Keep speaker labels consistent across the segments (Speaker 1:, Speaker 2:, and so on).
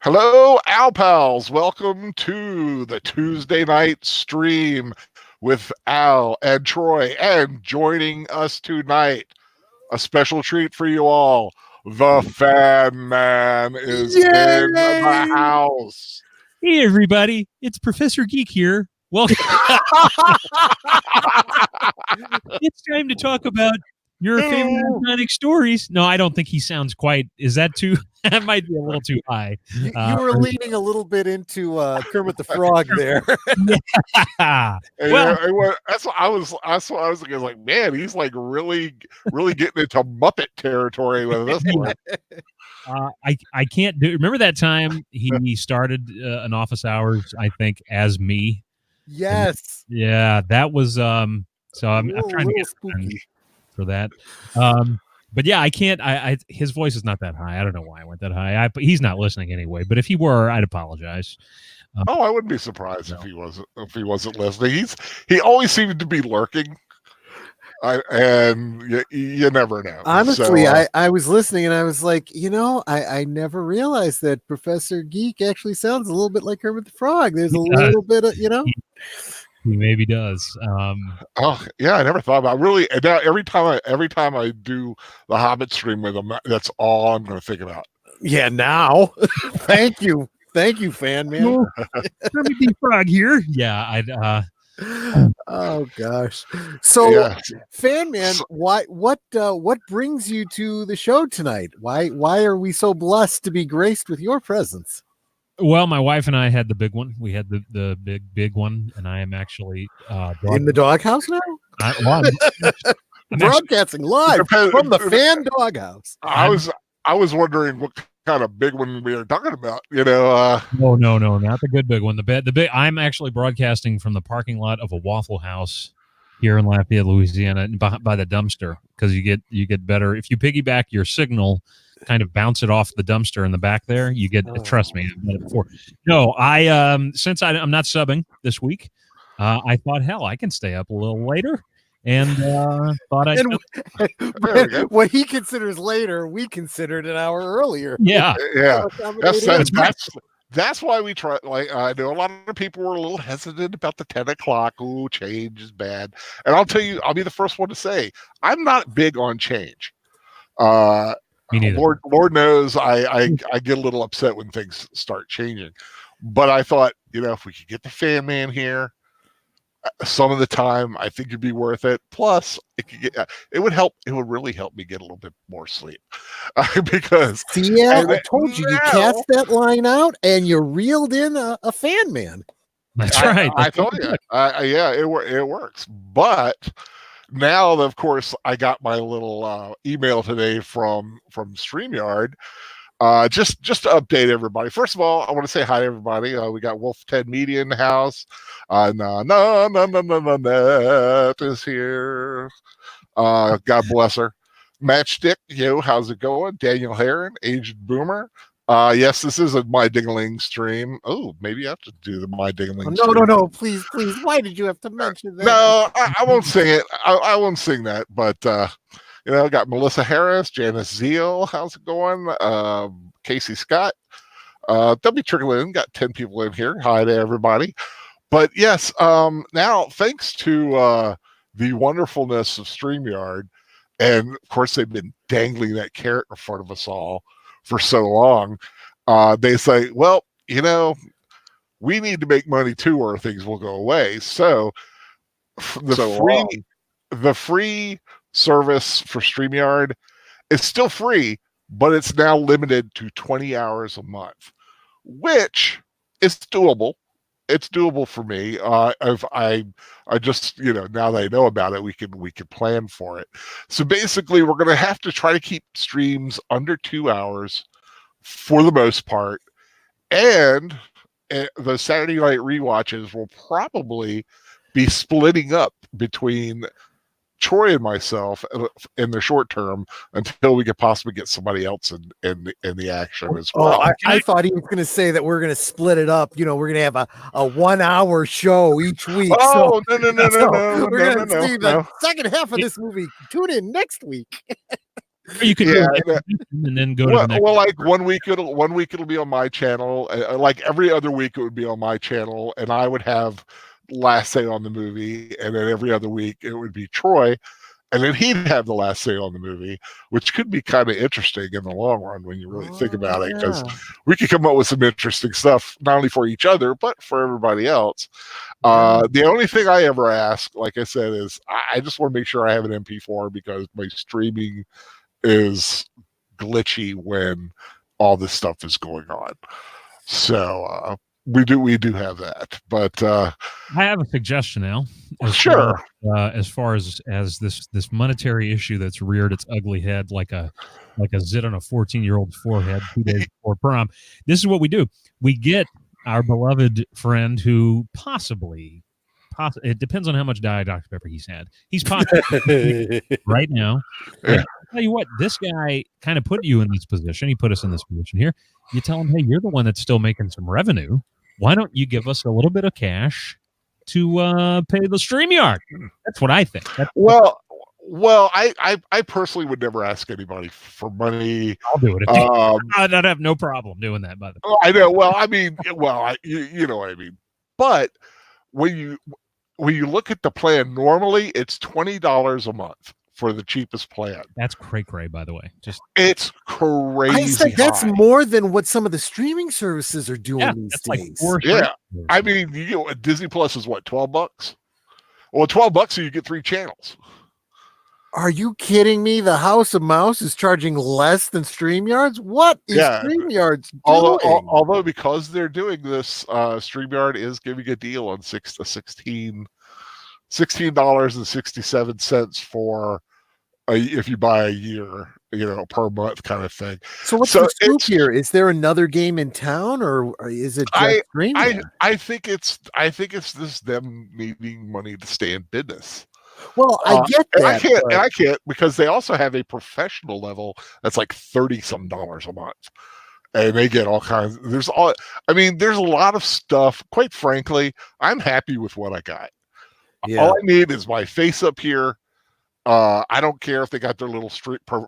Speaker 1: Hello, Al Pals. Welcome to the Tuesday night stream with Al and Troy. And joining us tonight, a special treat for you all. The Fan Man is in the
Speaker 2: Yay!
Speaker 1: house.
Speaker 2: Hey, everybody. It's Professor Geek here. Welcome. It's time to talk about your favorite iconic stories. No, I don't think he sounds quite. Is that too? That might be a little too high.
Speaker 3: You were leaning a little bit into Kermit the Frog there.
Speaker 2: Yeah.
Speaker 1: And
Speaker 2: Well,
Speaker 1: that's what I was. That's what I was thinking. Like, man, he's like really getting into Muppet territory with this one.
Speaker 2: I can't do. Remember that time he started an office hours? I think as me.
Speaker 3: Yes.
Speaker 2: Yeah, that was. So I'm trying to get
Speaker 3: spooky
Speaker 2: for that. But yeah, I can't. His voice is not that high. I don't know why I went that high. He's not listening anyway. But if he were, I'd apologize.
Speaker 1: I wouldn't be surprised if he wasn't listening. He always seemed to be lurking. And you never know.
Speaker 3: Honestly, so, I was listening and I was like, I never realized that Professor Geek actually sounds a little bit like Kermit the Frog. There's a little bit of,
Speaker 2: He maybe does.
Speaker 1: Oh yeah, I never thought about it. Really. And now every time I do the Hobbit stream with him, that's all I'm going to think about.
Speaker 3: Yeah. Now, thank you, Fan Man.
Speaker 2: Kermit the Frog here. Yeah.
Speaker 3: Oh gosh. So, yeah. Fan Man, what brings you to the show tonight? Why are we so blessed to be graced with your presence?
Speaker 2: Well, my wife and I had the big one. We had the big one, and I am actually
Speaker 3: in the doghouse now.
Speaker 2: I'm
Speaker 3: broadcasting live from the Fan Doghouse.
Speaker 1: I was wondering what kind of big one we were talking about. No,
Speaker 2: not the good big one. The big. I'm actually broadcasting from the parking lot of a Waffle House here in Lafayette, Louisiana, by the dumpster, because you get better if you piggyback your signal. Kind of bounce it off the dumpster in the back there. You get trust me, I've done it before. No, since I'm not subbing this week, I thought, hell, I can stay up a little later, and thought
Speaker 3: what he considers later, we considered an hour earlier.
Speaker 2: Yeah.
Speaker 1: That's why we try. Like, I know a lot of people were a little hesitant about the 10 o'clock. Ooh, change is bad. And I'll tell you, I'll be the first one to say, I'm not big on change. Lord knows I get a little upset when things start changing, but I thought, if we could get the Fan Man here some of the time, I think it'd be worth it. Plus, it would help. It would really help me get a little bit more sleep because.
Speaker 3: I told you cast that line out and you reeled in a Fan Man.
Speaker 2: That's right.
Speaker 1: I told you. It works, but. Now, of course, I got my little email today from StreamYard. Just to update everybody. First of all, I want to say hi to everybody. We got Wolf 10 Media in the house. Net is here. God bless her. Matchstick, how's it going? Daniel Heron, Aged Boomer. Yes, this is a My Dingling stream. Oh, maybe I have to do the My Dingling stream.
Speaker 3: No, please. Why did you have to mention that?
Speaker 1: No, I won't sing it. I won't sing that, but I got Melissa Harris, Janice Zeal, how's it going? Casey Scott. They'll be trickling in. Got 10 people in here. Hi to everybody. But yes, now thanks to the wonderfulness of StreamYard, and of course they've been dangling that carrot in front of us all for so long, they say, well, we need to make money too, or things will go away. So the free service for StreamYard is still free, but it's now limited to 20 hours a month, which is doable. It's doable for me. I just, now that I know about it, we can plan for it. So basically, we're going to have to try to keep streams under 2 hours for the most part, and the Saturday night rewatches will probably be splitting up between Troy and myself in the short term until we could possibly get somebody else in the action as well.
Speaker 3: I thought he was going to say that we're going to split it up. We're going to have a 1 hour show each week.
Speaker 1: Oh, no.
Speaker 3: We're going to see the second half of this movie. Tune in next week.
Speaker 2: Or you could
Speaker 1: Yeah,
Speaker 2: do it and then go to the
Speaker 1: well,
Speaker 2: next.
Speaker 1: well, like 1 week it'll be on my channel. Like every other week it would be on my channel, and I would have last say on the movie, and then every other week it would be Troy, and then he'd have the last say on the movie, which could be kind of interesting in the long run when you really think about it, because we could come up with some interesting stuff not only for each other but for everybody else. The only thing I ever ask, like I said, is I just want to make sure I have an MP4 because my streaming is glitchy when all this stuff is going on. So we do have that, but
Speaker 2: I have a suggestion now.
Speaker 1: Sure.
Speaker 2: As far as this monetary issue that's reared its ugly head like a zit on a 14-year-old's forehead 2 days before prom. This is what we do. We get our beloved friend who possibly it depends on how much Diet Dr. Pepper he's had. He's possibly right now. And I'll tell you what, this guy kind of put you in this position. He put us in this position here. You tell him, hey, you're the one that's still making some revenue. Why don't you give us a little bit of cash to pay the StreamYard? That's what I think.
Speaker 1: Well, I personally would never ask anybody for money.
Speaker 2: I'll do it. I'd have no problem doing that. By the way,
Speaker 1: I know. Well, I mean, you know what I mean. But when you look at the plan, normally it's $20 a month for the cheapest plan.
Speaker 2: That's cray, by the way.
Speaker 1: It's crazy.
Speaker 3: I said that's more than what some of the streaming services are doing these days.
Speaker 1: Like I mean, Disney Plus is what, $12? Well, $12 so you get 3 channels.
Speaker 3: Are you kidding me? The House of Mouse is charging less than StreamYard's? What is StreamYard's doing?
Speaker 1: Although because they're doing this, StreamYard is giving a deal on $16.67 for if you buy a year, per month kind of thing.
Speaker 3: So what's the scoop here? Is there another game in town, or is it just StreamYard?
Speaker 1: I think it's just them needing money to stay in business.
Speaker 3: Well, I get that.
Speaker 1: And I can't because they also have a professional level that's like $30-some a month. And they get all kinds. There's a lot of stuff. Quite frankly, I'm happy with what I got. Yeah. All I need is my face up here. I don't care if they got their little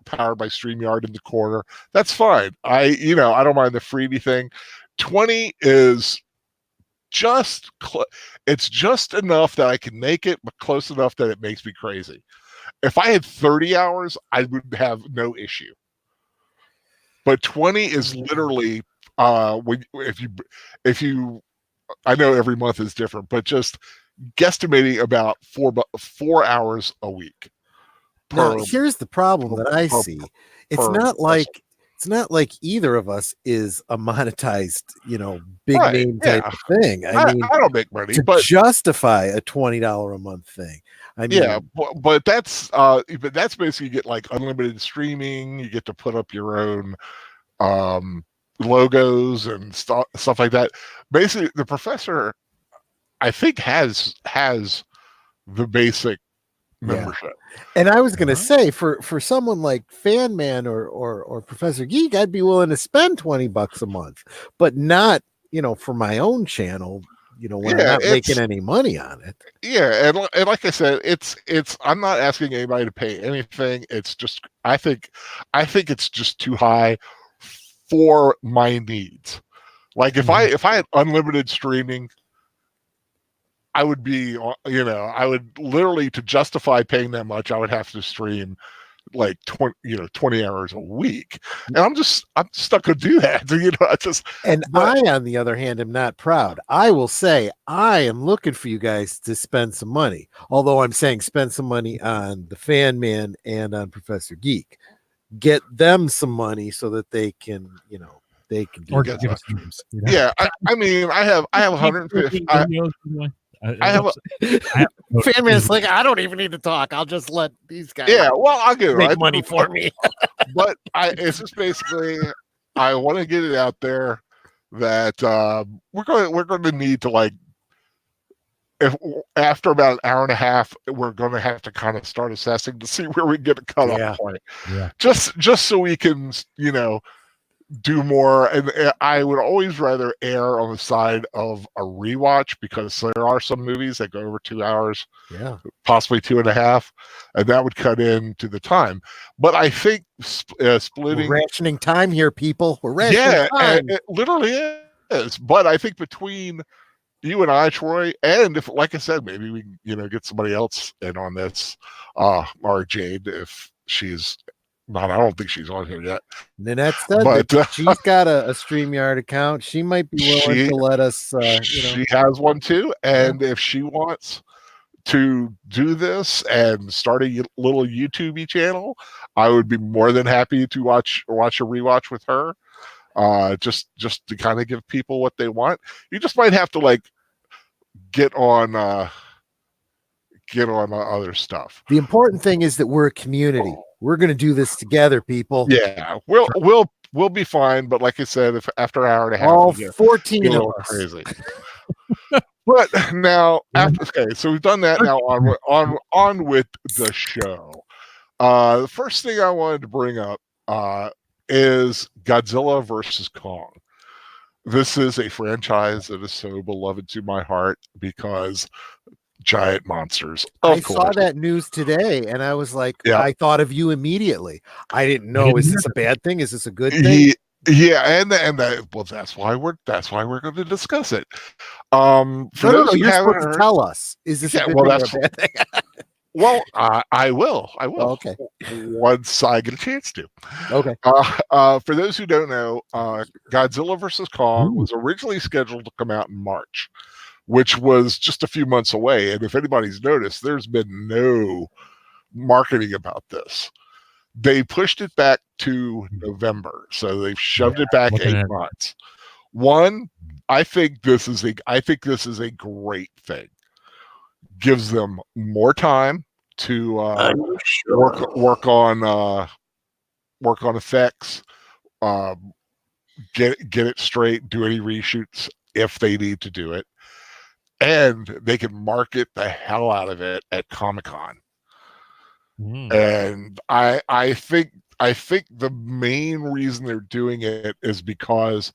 Speaker 1: powered by StreamYard in the corner. That's fine. I don't mind the freebie thing. 20 is just it's just enough that I can make it, but close enough that it makes me crazy. If I had 30 hours, I would have no issue. But 20 is literally if you I know every month is different, but just guesstimating about 4 hours a week.
Speaker 3: Now, here's the problem that I see. It's not like either of us is a monetized, big name type of thing. I mean,
Speaker 1: I don't make money
Speaker 3: to justify a $20 a month thing. I mean,
Speaker 1: but that's basically you get like unlimited streaming. You get to put up your own logos and stuff like that. Basically, the professor, I think, has the basic membership.
Speaker 3: And I was going to say for someone like Fan Man or Professor Geek, I'd be willing to spend $20 a month, but not, for my own channel, when I'm not making any money on it.
Speaker 1: Yeah. And like I said, it's, I'm not asking anybody to pay anything. It's just, I think it's just too high for my needs. Like if I had unlimited streaming, I would be, I would literally, to justify paying that much, I would have to stream like 20 hours a week. And I'm stuck to do that.
Speaker 3: I, on the other hand, am not proud. I will say I am looking for you guys to spend some money. Although I'm saying spend some money on the Fan Man and on Professor Geek. Get them some money so that they can, they can do
Speaker 2: games.
Speaker 1: Yeah. I mean, I have 150. I have
Speaker 3: Fan Man's like, I don't even need to talk. I'll just let these guys.
Speaker 1: Yeah, well, I'll get
Speaker 3: make money for me.
Speaker 1: But it's just basically, I want to get it out there that we're going to need to, like, if after about an hour and a half, we're going to have to kind of start assessing to see where we get a cutoff point.
Speaker 2: Yeah.
Speaker 1: Just so we can, do more, and I would always rather err on the side of a rewatch, because there are some movies that go over 2 hours, possibly 2.5, and that would cut into the time. But I think splitting,
Speaker 3: we're rationing time here, people. We're rationing time.
Speaker 1: It literally is. But I think between you and I, Troy, and if, like I said, maybe we get somebody else in on this, or Jade, if she's not. I don't think she's on here yet.
Speaker 3: Nanette said that she's got a StreamYard account. She might be willing to let us.
Speaker 1: She has one too, and if she wants to do this and start a little YouTube channel, I would be more than happy to watch a rewatch with her. Just to kind of give people what they want. You just might have to get on other stuff.
Speaker 3: The important thing is that we're a community. We're going to do this together, people.
Speaker 1: Yeah, we'll be fine. But like I said, if after an hour and a half,
Speaker 3: all 14 of us,
Speaker 1: crazy. But now, so we've done that. Now on with the show. The first thing I wanted to bring up is Godzilla versus Kong. This is a franchise that is so beloved to my heart because giant monsters. I
Speaker 3: saw that news today, and I was like, I thought of you immediately. I didn't know. Is this a bad thing? Is this a good thing?
Speaker 1: Yeah, and that's why we're going to discuss it.
Speaker 3: No, you're supposed to tell us. Is this a good thing or a bad thing?
Speaker 1: Well, I will.
Speaker 3: Oh, okay.
Speaker 1: Once I get a chance to.
Speaker 3: Okay.
Speaker 1: For those who don't know, Godzilla vs. Kong was originally scheduled to come out in March, which was just a few months away. And if anybody's noticed, there's been no marketing about this. They pushed it back to November, so they've shoved it back 8 months. One, I think this is a great thing. Gives them more time to work on effects, get it straight, do any reshoots if they need to do it, and they can market the hell out of it at Comic-Con. And I think the main reason they're doing it is because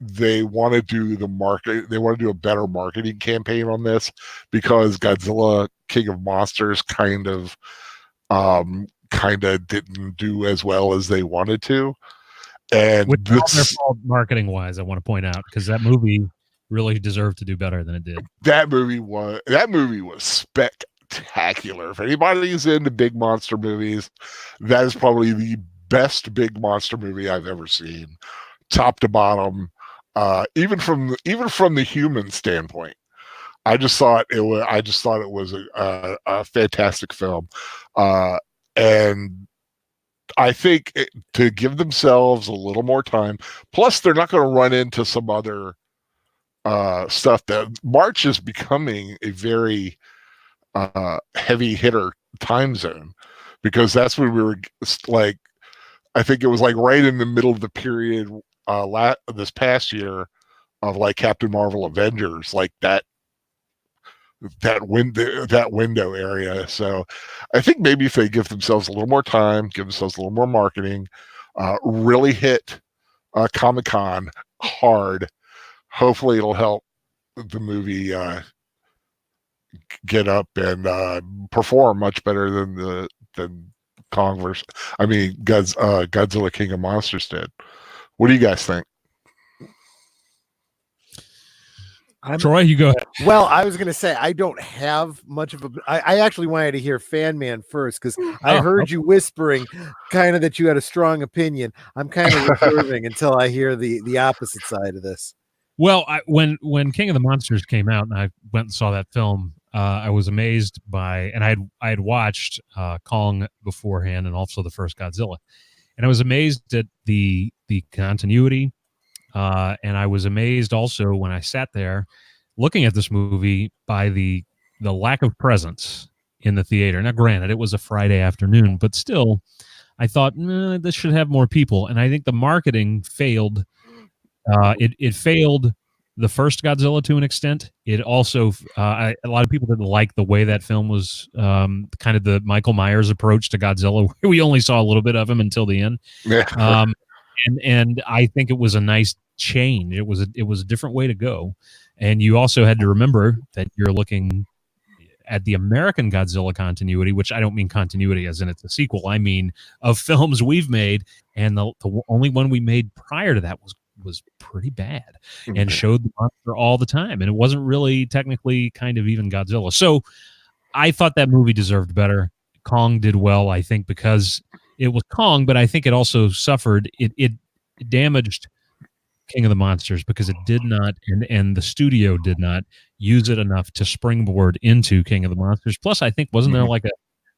Speaker 1: they want to do the market. They want to do a better marketing campaign on this, because Godzilla King of Monsters kind of didn't do as well as they wanted to. And
Speaker 2: which is their fault marketing wise, I want to point out, because that movie really deserved to do better than it did.
Speaker 1: That movie was spectacular. If anybody's into big monster movies, that is probably the best big monster movie I've ever seen, top to bottom. Even from the human standpoint, I just thought it was a fantastic film, and I think to give themselves a little more time. Plus, they're not going to run into some other stuff. That March is becoming a very heavy hitter time zone, because that's when we were I think it was right in the middle of the period this past year of Captain Marvel, Avengers, that window area. So I think maybe if they give themselves a little more time, give themselves a little more marketing, really hit Comic-Con hard, hopefully it'll help the movie get up and perform much better than Godzilla King of Monsters did. What do you guys think?
Speaker 2: Troy, you go.
Speaker 3: Well, I was going to say, I don't have much of I actually wanted to hear Fan Man first, because I heard you whispering kind of that you had a strong opinion. I'm kind of reserving until I hear the opposite side of this.
Speaker 2: Well, when King of the Monsters came out and I went and saw that film, I was amazed by, and I had watched Kong beforehand and also the first Godzilla, and I was amazed at the continuity. And I was amazed also when I sat there looking at this movie by the lack of presence in the theater. Now, granted, it was a Friday afternoon, but still, I thought this should have more people. And I think the marketing failed. It failed the first Godzilla to an extent. It also a lot of people didn't like the way that film was kind of the Michael Myers approach to Godzilla. We only saw a little bit of him until the end. and I think it was a nice change. It was a different way to go, and you also had to remember that you're looking at the American Godzilla continuity, which I don't mean continuity as in it's a sequel. I mean of films we've made, and the only one we made prior to that was pretty bad and showed the monster all the time, and it wasn't really technically kind of even Godzilla. So I thought that movie deserved better. Kong did well, I think, because it was Kong, but I think it also suffered. It damaged King of the Monsters because it did not, and the studio did not use it enough to springboard into King of the Monsters. Plus, I think wasn't there like a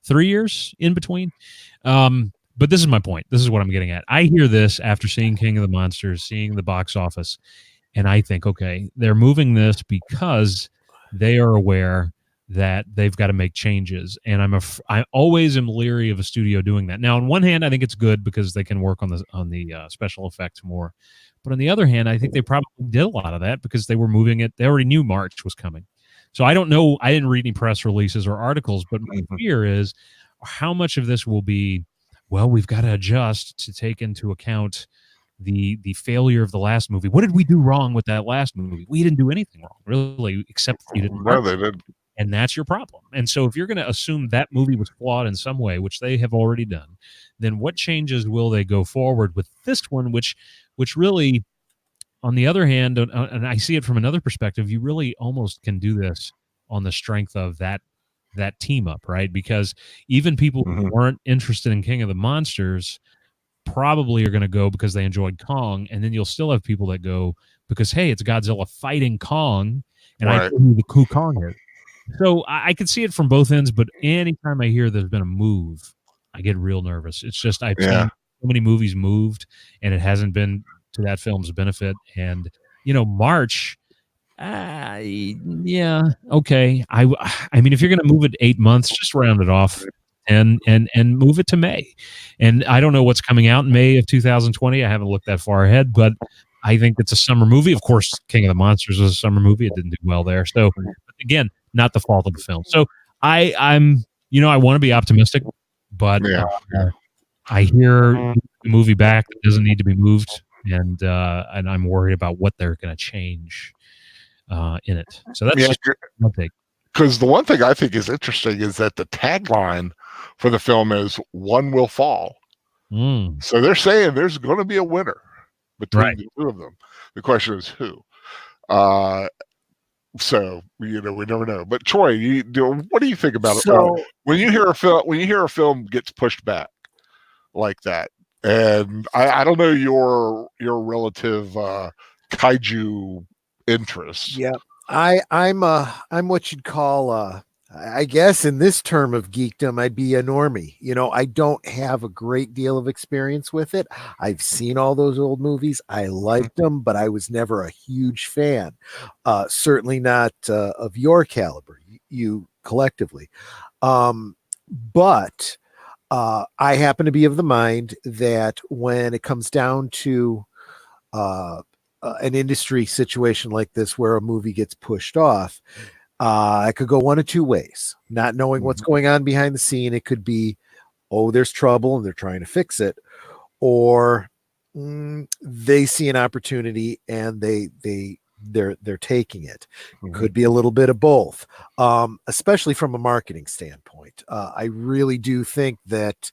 Speaker 2: 3 years in between? But this is my point. This is what I'm getting at. I hear this after seeing King of the Monsters, seeing the box office, and I think, okay, they're moving this because they are aware that they've got to make changes, and I always am leery of a studio doing that. Now, on one hand, I think it's good because they can work on the special effects more, but on the other hand, I think they probably did a lot of that because they were moving it. They already knew March was coming, so I don't know. I didn't read any press releases or articles, but my fear is how much of this will be, well, we've got to adjust to take into account the failure of the last movie. What did we do wrong with that last movie? We didn't do anything wrong, really, except you didn't.
Speaker 1: No, they did.
Speaker 2: And that's your problem. And so if you're going to assume that movie was flawed in some way, which they have already done, then what changes will they go forward with this one, which really, on the other hand, and I see it from another perspective, you really almost can do this on the strength of that team up, right? Because even people who weren't interested in King of the Monsters probably are going to go because they enjoyed Kong, and then you'll still have people that go because, hey, it's Godzilla fighting Kong, and I know who Kong is. So I can see it from both ends, but anytime I hear there's been a move, I get real nervous. It's just I've seen so many movies moved, and it hasn't been to that film's benefit. And March, yeah, okay. I mean, if you're going to move it 8 months, just round it off and move it to May. And I don't know what's coming out in May of 2020. I haven't looked that far ahead, but I think it's a summer movie. Of course, King of the Monsters was a summer movie. It didn't do well there. So again, not the fault of the film. So I'm I want to be optimistic, but I hear the movie back that doesn't need to be moved, and I'm worried about what they're going to change in it. So that's just my take.
Speaker 1: Because the one thing I think is interesting is that the tagline for the film is "One will fall." So they're saying there's going to be a winner between the two of them. The question is who. So we never know. But Troy, what do you think about it when you hear a film gets pushed back like that? And I don't know your relative kaiju interest.
Speaker 3: Yeah, I'm what you'd call I guess in this term of geekdom, I'd be a normie. I don't have a great deal of experience with it. I've seen all those old movies. I liked them, but I was never a huge fan. Certainly not of your caliber, you collectively. But I happen to be of the mind that when it comes down to an industry situation like this where a movie gets pushed off, I could go one of two ways. Not knowing what's going on behind the scene, it could be, oh, there's trouble and they're trying to fix it, or they see an opportunity and they're taking it. Could be a little bit of both, especially from a marketing standpoint. I really do think that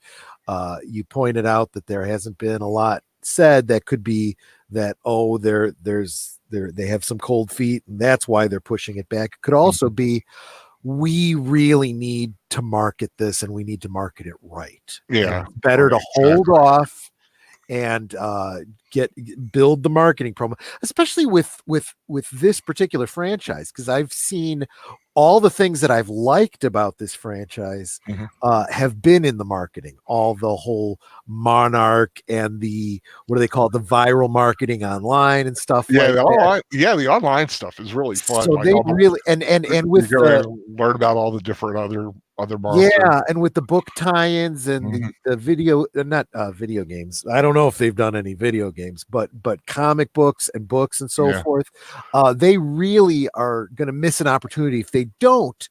Speaker 3: you pointed out that there hasn't been a lot said. That could be that, oh, they have some cold feet and that's why they're pushing it back. It could also be, we really need to market this and we need to market it right.
Speaker 1: Yeah.
Speaker 3: It's better to hold off and build the marketing promo, especially with this particular franchise, because I've seen all the things that I've liked about this franchise have been in the marketing. All the whole Monarch and the, what do they call it, the viral marketing online and stuff.
Speaker 1: The online stuff is really fun.
Speaker 3: So they really and with
Speaker 1: learn about all the different other monsters.
Speaker 3: Yeah, and with the book tie-ins and the video, not video games. I don't know if they've done any video games, but comic books and books and so forth. They really are going to miss an opportunity if they don't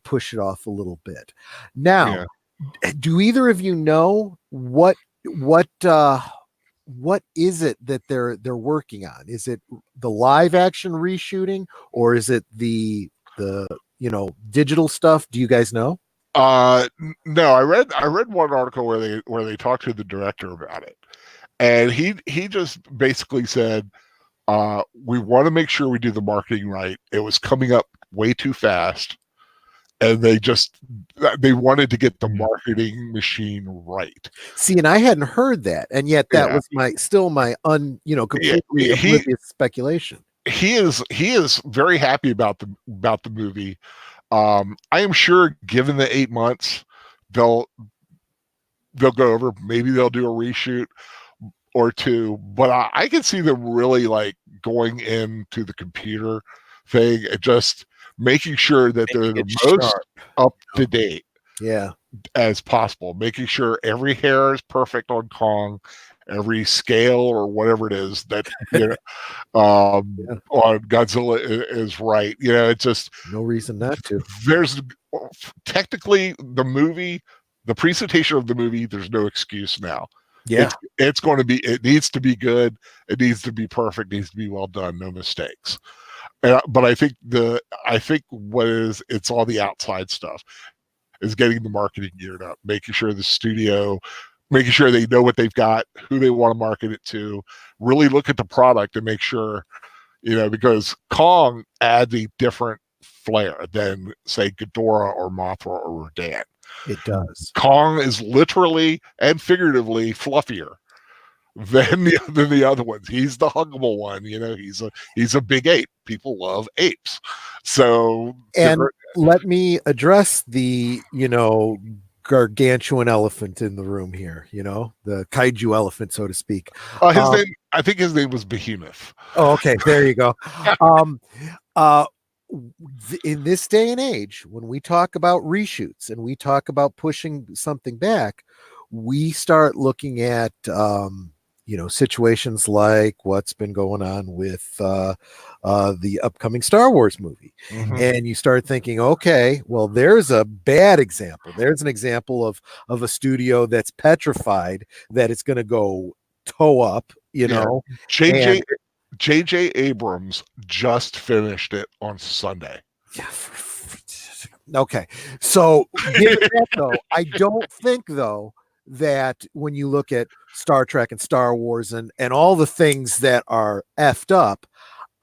Speaker 3: push it off a little bit. Now, do either of you know what what is it that they're working on? Is it the live action reshooting, or is it the digital stuff? Do you guys know?
Speaker 1: No, I read one article where they talked to the director about it, and he just basically said, we want to make sure we do the marketing right. It was coming up way too fast, and they wanted to get the marketing machine right.
Speaker 3: See, and I hadn't heard that, and yet that was my completely oblivious speculation.
Speaker 1: He is very happy about the movie. I am sure, given the 8 months, they'll go over. Maybe they'll do a reshoot or two, but I can see them really like going into the computer thing and just making sure that they're the most up to date, as possible. Making sure every hair is perfect on Kong, every scale or whatever it is that on Godzilla is right. It's just
Speaker 3: no reason not to.
Speaker 1: There's technically the presentation of the movie. There's no excuse now.
Speaker 3: Yeah,
Speaker 1: it's going to be. It needs to be good. It needs to be perfect. It needs to be well done. No mistakes. But I think it's all the outside stuff, is getting the marketing geared up, making sure the studio, making sure they know what they've got, who they want to market it to, really look at the product and make sure, because Kong adds a different flair than, say, Ghidorah or Mothra or Rodan.
Speaker 3: It does.
Speaker 1: Kong is literally and figuratively fluffier than the other ones. He's the huggable one. He's a big ape. People love apes. So,
Speaker 3: and let me address the gargantuan elephant in the room here. The kaiju elephant, so to speak.
Speaker 1: His name, I think his name was Behemoth.
Speaker 3: Oh, okay. There you go. In this day and age, when we talk about reshoots and we talk about pushing something back, we start looking at situations like what's been going on with the upcoming Star Wars movie. And you start thinking, okay, well, there's a bad example. There's an example of a studio that's petrified that it's going to go toe up, know.
Speaker 1: J.J. Abrams just finished it on Sunday.
Speaker 3: Yeah. Okay. So, given that, though, I don't think, though, that when you look at Star Trek and Star Wars and all the things that are effed up,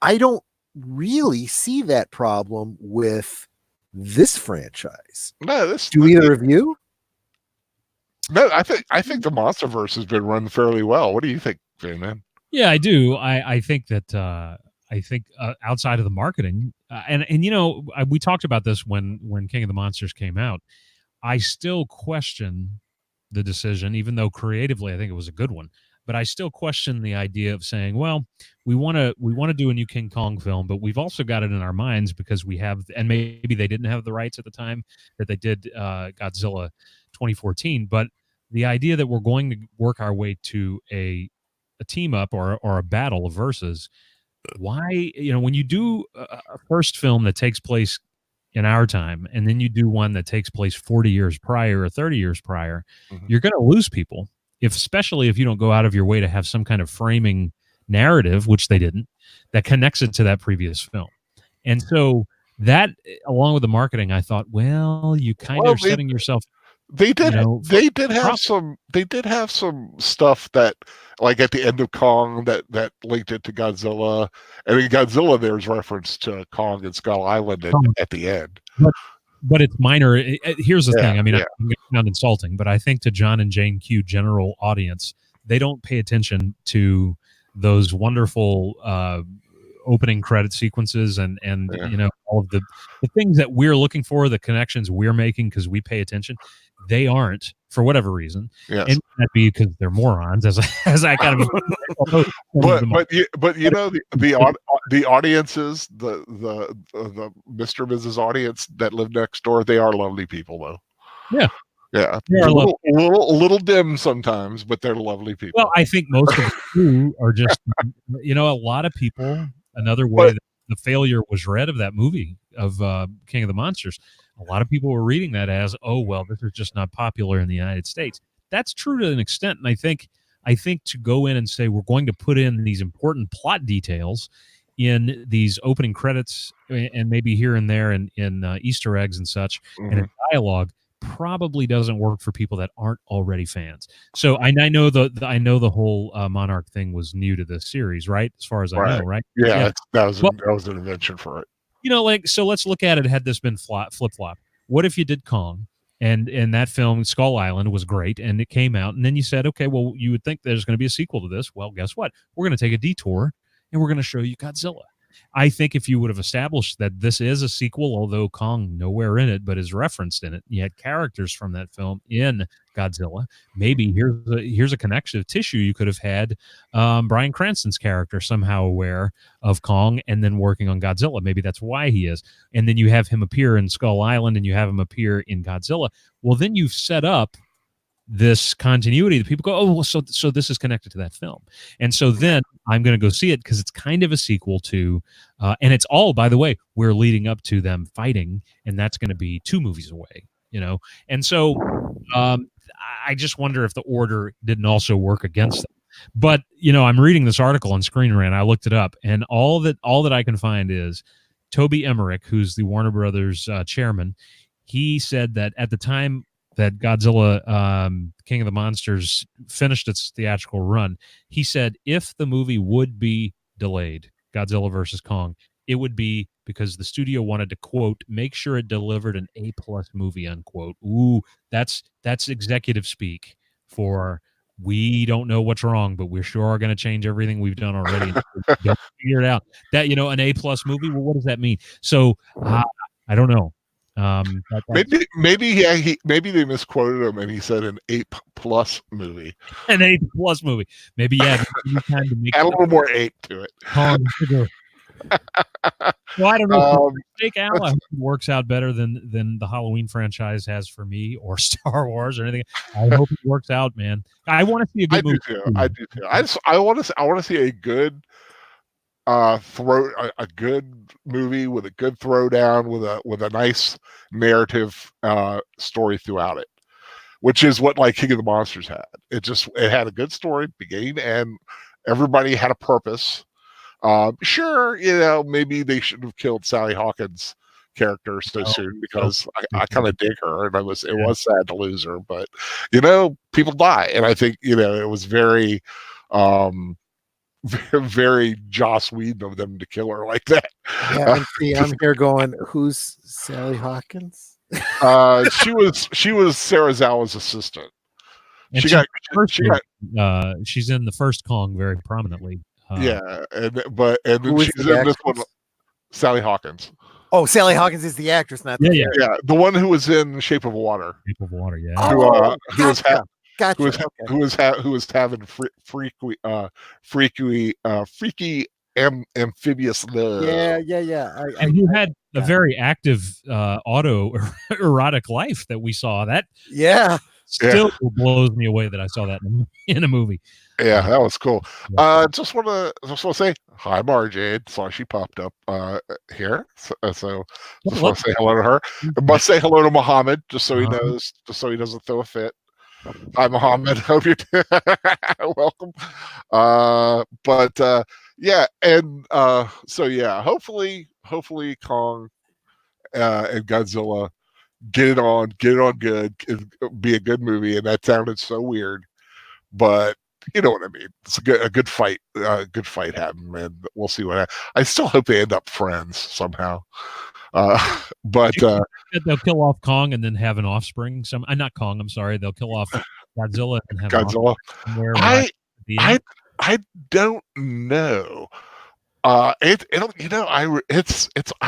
Speaker 3: I don't really see that problem with this franchise.
Speaker 1: No,
Speaker 3: do either of you?
Speaker 1: No, I think the MonsterVerse has been run fairly well. What do you think, man?
Speaker 2: Yeah, I do. I think that outside of the marketing, and we talked about this when King of the Monsters came out. I still question the decision, even though creatively I think it was a good one. But I still question the idea of saying, well, we want to do a new King Kong film, but we've also got it in our minds because we have, and maybe they didn't have the rights at the time that they did Godzilla 2014. But the idea that we're going to work our way to a team up or a battle of versus, why, when you do a first film that takes place in our time, and then you do one that takes place 40 years prior or 30 years prior, you're going to lose people, especially if you don't go out of your way to have some kind of framing narrative, which they didn't, that connects it to that previous film. And so that, along with the marketing, I thought, well, you kind of setting yourself.
Speaker 1: They did have some stuff that, like at the end of Kong, that linked it to Godzilla. And in Godzilla, there's reference to Kong and Skull Island at the end.
Speaker 2: But it's minor. Here's the thing. I mean, I'm going to sound insulting, but I think to John and Jane Q general audience, they don't pay attention to those wonderful opening credit sequences and all of the things that we're looking for, the connections we're making because we pay attention. They aren't, for whatever reason.
Speaker 1: Yes.
Speaker 2: And that be because they're morons, as I kind of.
Speaker 1: but the audiences, the Mr. and Mrs. audience that live next door, they are lovely people, though.
Speaker 2: Yeah.
Speaker 1: Yeah, they're a little dim sometimes, but they're lovely people.
Speaker 2: Well, I think most of them are just, a lot of people. Another way that the failure was read of that movie of King of the Monsters, a lot of people were reading that as, oh well, this is just not popular in the United States. That's true to an extent, and I think I think to go in and say we're going to put in these important plot details in these opening credits and maybe here and there in Easter eggs and such, and in dialogue, probably doesn't work for people that aren't already fans. So I know the whole Monarch thing was new to this series, right? As far as I know, right?
Speaker 1: Yeah. That was an invention for it.
Speaker 2: So let's look at it. Had this been flip flop, what if you did Kong? And that film, Skull Island, was great, and it came out, and then you said, okay, well, you would think there's going to be a sequel to this. Well, guess what? We're going to take a detour, and we're going to show you Godzilla. I think if you would have established that this is a sequel, although Kong nowhere in it, but is referenced in it, you had characters from that film in Godzilla. Maybe here's a connective tissue. You could have had Bryan Cranston's character somehow aware of Kong and then working on Godzilla. Maybe that's why he is. And then you have him appear in Skull Island and you have him appear in Godzilla. Well, then you've set up this continuity that people go, oh, well, so this is connected to that film. And so then I'm going to go see it because it's kind of a sequel to, and it's all, by the way, we're leading up to them fighting, and that's going to be 2 movies away, And so I just wonder if the order didn't also work against them. But, I'm reading this article on Screen Rant. I looked it up, and all that I can find is Toby Emmerich, who's the Warner Brothers chairman. He said that at the time that Godzilla, King of the Monsters, finished its theatrical run, he said if the movie would be delayed, Godzilla versus Kong, it would be because the studio wanted to, quote, make sure it delivered an A+ movie, unquote. Ooh, that's executive speak for we don't know what's wrong, but we're sure are going to change everything we've done already. Don't figure it out. That, an A+ movie, well, what does that mean? So I don't know.
Speaker 1: Maybe they misquoted him and he said an A+ movie.
Speaker 2: An A+ movie. Maybe time to make
Speaker 1: add a little more ape to it.
Speaker 2: Well, I don't know. Fake Allah works out better than the Halloween franchise has for me, or Star Wars or anything. I hope it works out, man. I want to see a good movie.
Speaker 1: I do too. I want to see a good a good movie with a good throwdown with a nice narrative story throughout it, which is what like King of the Monsters had. It had a good story beginning, and everybody had a purpose. Sure, maybe they shouldn't have killed Sally Hawkins' character so soon because I kind of dig her, and it was sad to lose her, but people die, and I think it was very very Joss Whedon of them to kill her like that.
Speaker 3: Yeah, and see, I'm here going, who's Sally Hawkins?
Speaker 1: She was Serizawa's assistant.
Speaker 2: And she's in the first Kong very prominently.
Speaker 1: And then she's in this one, Sally Hawkins.
Speaker 3: Oh, Sally Hawkins is the actress, not the
Speaker 1: yeah, the one who was in Shape of Water.
Speaker 2: Shape of Water, yeah.
Speaker 1: Who was having freaky amphibious love.
Speaker 3: Yeah.
Speaker 2: And who had a very active erotic life that we saw. That still blows me away that I saw that in a movie.
Speaker 1: Yeah, that was cool. Just want to say hi, Marjade. Saw she popped up here, so just want to say hello to her. I must say hello to Muhammad, just so he knows, just so he doesn't throw a fit. Hi, Muhammad. Hope you're welcome. Hopefully Kong and Godzilla get it on good, be a good movie. And that sounded so weird, but you know what I mean. It's a good fight. Good fight happened, man. We'll see what happens. I still hope they end up friends somehow. But
Speaker 2: they'll kill off Kong and then have an offspring. Not Kong. I'm sorry. They'll kill off Godzilla and have
Speaker 1: Godzilla. I don't know. I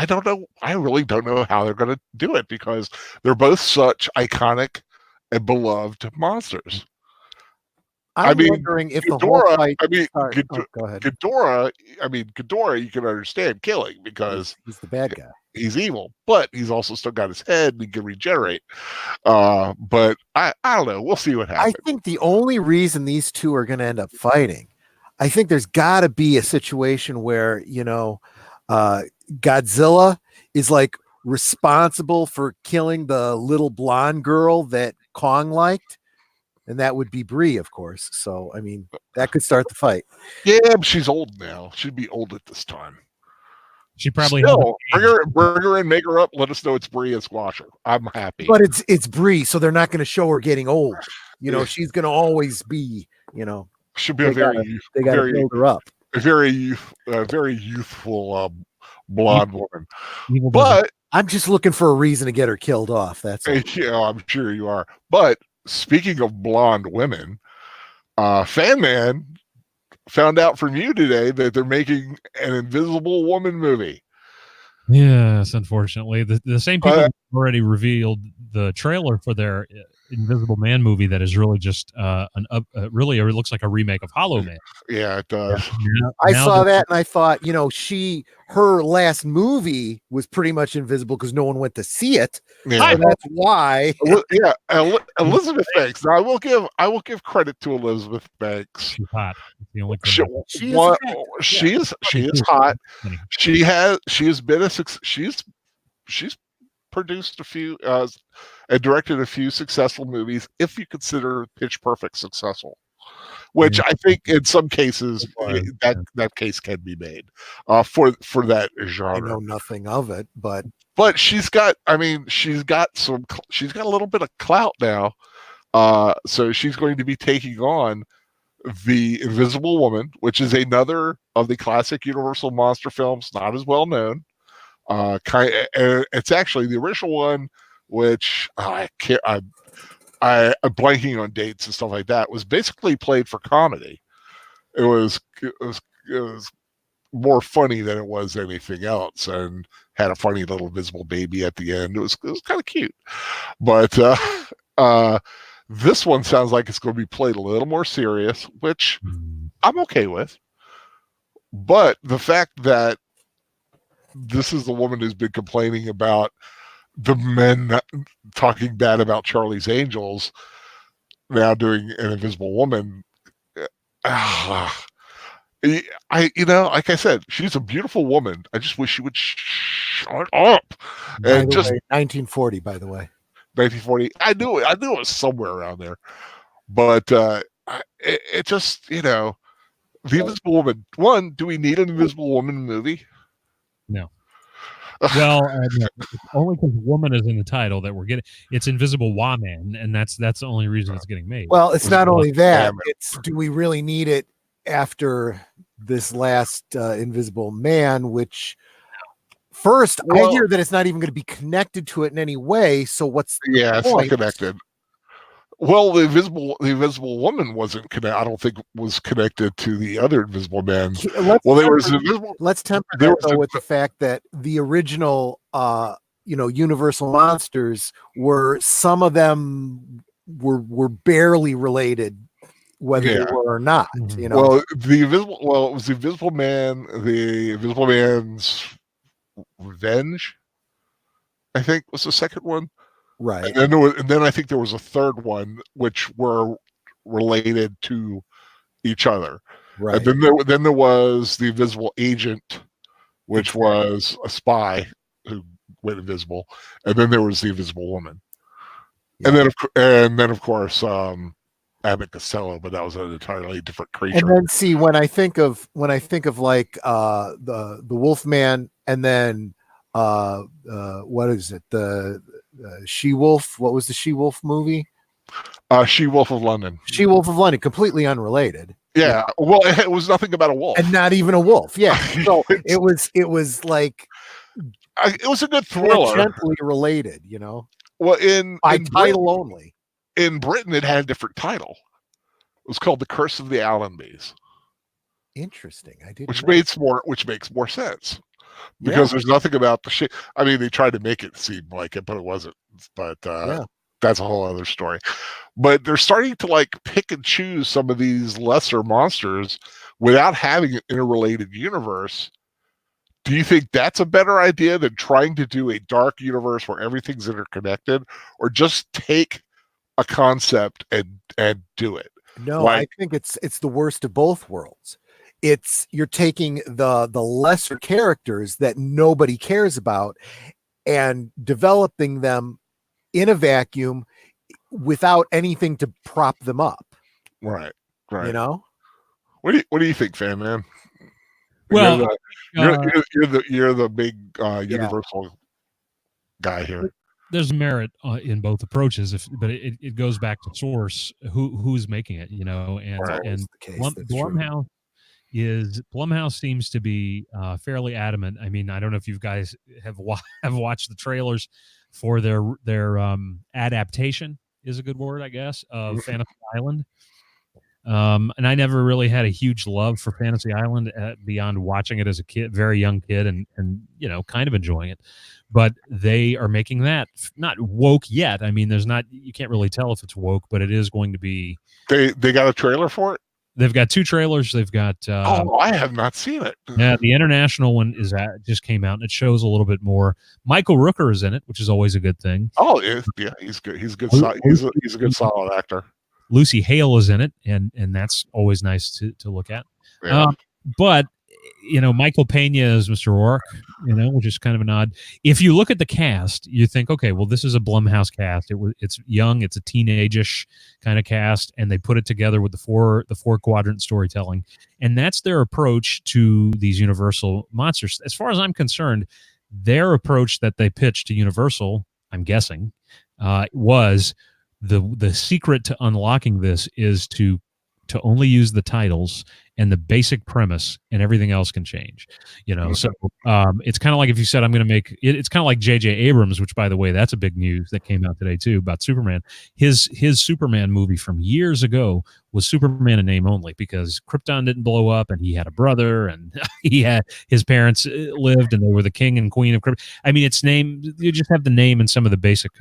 Speaker 1: don't know. I really don't know how they're going to do it because they're both such iconic and beloved monsters.
Speaker 3: I'm wondering if
Speaker 1: Ghidorah,
Speaker 3: the whole fight.
Speaker 1: Go ahead. Ghidorah, you can understand killing because
Speaker 3: he's the bad guy.
Speaker 1: He's evil, but he's also still got his head and he can regenerate. But I don't know. We'll see what happens.
Speaker 3: I think the only reason these two are going to end up fighting, I think there's got to be a situation where Godzilla is like responsible for killing the little blonde girl that Kong liked. and that would be Bree, of course. So I mean, that could start the fight.
Speaker 1: Yeah, but she's old now. She'd be old at this time.
Speaker 2: She probably
Speaker 1: Still, bring her in, make her up. Let us know it's Bree and squash her. I'm happy.
Speaker 3: But it's Bree, so they're not going to show her getting old. You know, she's going to always be. You know,
Speaker 1: she'll be they
Speaker 3: got to build her up.
Speaker 1: A very youthful blonde woman. But
Speaker 3: I'm just looking for a reason to get her killed off. That's all.
Speaker 1: Yeah, I'm sure you are. But speaking of blonde women, Fan Man found out from you today that they're making an Invisible Woman movie.
Speaker 2: Yes, unfortunately, the same people already revealed the trailer for their Invisible Man movie that is really just really it looks like a remake of Hollow Man.
Speaker 1: Yeah, it does.
Speaker 3: Yeah. I saw that and I thought, you know, her last movie was pretty much invisible because no one went to see it.
Speaker 1: Yeah,
Speaker 3: that's why.
Speaker 1: Yeah, Elizabeth Banks. Now, I will give credit to Elizabeth Banks.
Speaker 2: She's hot. It's the only
Speaker 1: she is hot. She has been she's produced a few and directed a few successful movies, if you consider Pitch Perfect successful, which I think in some cases that case can be made for that genre.
Speaker 3: I know nothing of it, but
Speaker 1: she's got a little bit of clout now, so she's going to be taking on the Invisible Woman, which is another of the classic Universal monster films, not as well known. It's actually the original one, which I'm blanking on dates and stuff like that, was basically played for comedy. It was more funny than it was anything else, and had a funny little invisible baby at the end. It was kind of cute, but this one sounds like it's going to be played a little more serious, which I'm okay with. But the fact that this is the woman who's been complaining about the men talking bad about Charlie's Angels, now doing an Invisible Woman. Like I said, she's a beautiful woman. I just wish she would shut up. And just
Speaker 3: 1940, by the way.
Speaker 1: 1940. I knew it was somewhere around there. But it just, the Invisible Woman. One, do we need an Invisible Woman movie?
Speaker 2: No. Well, no, only because woman is in the title that we're getting. It's Invisible Woman, and that's the only reason it's getting made.
Speaker 3: Well, it's not only that. It's do we really need it after this last Invisible Man, which first I hear that it's not even going to be connected to it in any way. So what's the point?
Speaker 1: It's not connected. Well, the Invisible Woman wasn't connected. I don't think was connected to the other Invisible Man.
Speaker 3: Let's temper that with the fact that the original, Universal monsters some of them were barely related, whether they were or not.
Speaker 1: Mm-hmm. Well, it was the Invisible Man, the Invisible Man's Revenge, I think was the second one.
Speaker 3: Right.
Speaker 1: And then I think there was a third one which were related to each other.
Speaker 3: Right.
Speaker 1: And then there was the Invisible Agent, which was a spy who went invisible. And then there was the Invisible Woman. Yeah. And then of course Abbott Costello, but that was an entirely different creature.
Speaker 3: And then see when I think of like the Wolfman, and then what is it, the She-Wolf? What was the She-Wolf movie?
Speaker 1: She-Wolf of London.
Speaker 3: She-Wolf of London, completely unrelated.
Speaker 1: Yeah. Well, it was nothing about a wolf,
Speaker 3: and not even a wolf. Yeah. So it was like
Speaker 1: it was a good thriller,
Speaker 3: gently related.
Speaker 1: Well,
Speaker 3: by title only.
Speaker 1: In Britain, it had a different title. It was called The Curse of the Allenbys.
Speaker 3: Interesting. I didn't.
Speaker 1: Which makes more sense. Because there's nothing about the shit. I mean, they tried to make it seem like it, but it wasn't. But that's a whole other story. But they're starting to pick and choose some of these lesser monsters without having an interrelated universe. Do you think that's a better idea than trying to do a dark universe where everything's interconnected, or just take a concept and do it?
Speaker 3: No, I think it's the worst of both worlds. You're taking the lesser characters that nobody cares about and developing them in a vacuum without anything to prop them up.
Speaker 1: Right. Right.
Speaker 3: You know?
Speaker 1: What do you think, Fan Man?
Speaker 2: Well,
Speaker 1: you're the big Universal guy here.
Speaker 2: There's merit in both approaches, but it goes back to source. Who's making it, you know? And
Speaker 1: Right.
Speaker 2: and
Speaker 3: Blumhouse
Speaker 2: Blumhouse seems to be fairly adamant. I mean, I don't know if you guys have watched the trailers for their adaptation, is a good word, I guess, of Fantasy Island. And I never really had a huge love for Fantasy Island beyond watching it as a kid, very young kid, and you know, kind of enjoying it. But they are making that not woke yet. I mean, you can't really tell if it's woke, but it is going to be.
Speaker 1: They got a trailer for it?
Speaker 2: They've got 2 trailers. They've got.
Speaker 1: I have not seen it.
Speaker 2: Yeah, the international one just came out, and it shows a little bit more. Michael Rooker is in it, which is always a good thing.
Speaker 1: Oh, yeah, he's good. He's good. He's a good, solid actor.
Speaker 2: Lucy Hale is in it, and that's always nice to look at.
Speaker 1: Yeah.
Speaker 2: But you know, Michael Pena is Mr. Rourke, you know, which is kind of an odd. If you look at the cast, you think, okay, well, this is a Blumhouse cast. It's young, it's a teenage-ish kind of cast, and they put it together with the four quadrant storytelling, and that's their approach to these Universal monsters. As far as I'm concerned, their approach that they pitched to Universal, I'm guessing, was the secret to unlocking this is to only use the titles and the basic premise, and everything else can change, you know. So it's kind of like if you said, I'm going to make it, it's kind of like J.J. Abrams, which, by the way, that's a big news that came out today too about Superman. His Superman movie from years ago was Superman in name only, because Krypton didn't blow up, and he had a brother, and his parents lived, and they were the king and queen of Krypton. I mean, it's name, you just have the name and some of the basic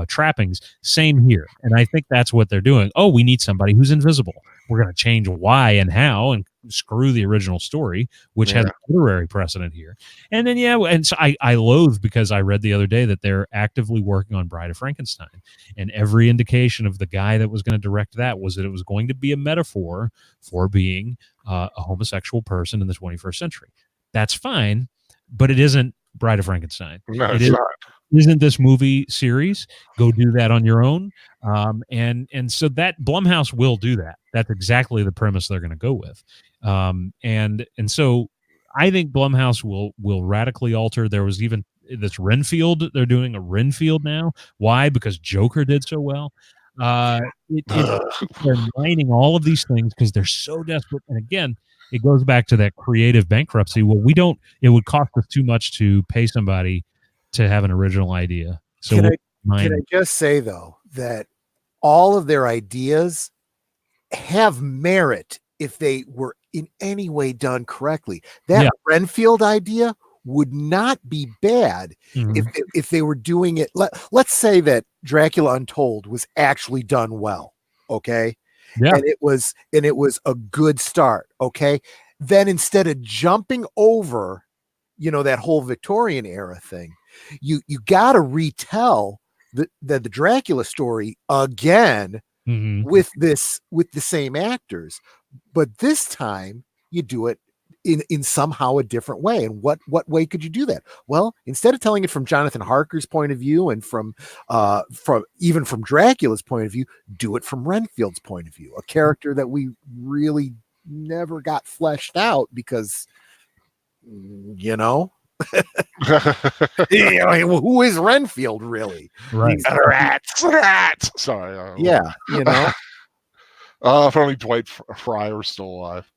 Speaker 2: trappings. Same here, and I think that's what they're doing. Oh, we need somebody who's invisible. We're going to change why and how, and screw the original story, which has literary precedent here. And then, and so I loathe, because I read the other day that they're actively working on Bride of Frankenstein, and every indication of the guy that was going to direct that was that it was going to be a metaphor for being a homosexual person in the 21st century. That's fine, but it isn't Bride of Frankenstein.
Speaker 1: No, it's not.
Speaker 2: Isn't this movie series. Go do that on your own. And so that Blumhouse will do that. That's exactly the premise they're going to go with. And so I think Blumhouse will radically alter. There was even this Renfield. They're doing a Renfield now. Why? Because Joker did so well. They're mining all of these things because they're so desperate. And again, it goes back to that creative bankruptcy. Well, it would cost us too much to pay somebody to have an original idea. So
Speaker 3: can I just say, though, that all of their ideas have merit if they were in any way done correctly. That Renfield idea would not be bad if they were doing it. Let's say that Dracula Untold was actually done well. Okay. Yeah. And it was a good start. Okay. Then instead of jumping over, that whole Victorian era thing, you got to retell the Dracula story again with the same actors, but this time you do it in somehow a different way. And what way could you do that? Well, instead of telling it from Jonathan Harker's point of view and from Dracula's point of view, do it from Renfield's point of view, a character that we really never got fleshed out because, who is Renfield really?
Speaker 2: Right.
Speaker 1: Rats. Sorry.
Speaker 3: Yeah.
Speaker 1: If only Dwight Fry were still alive.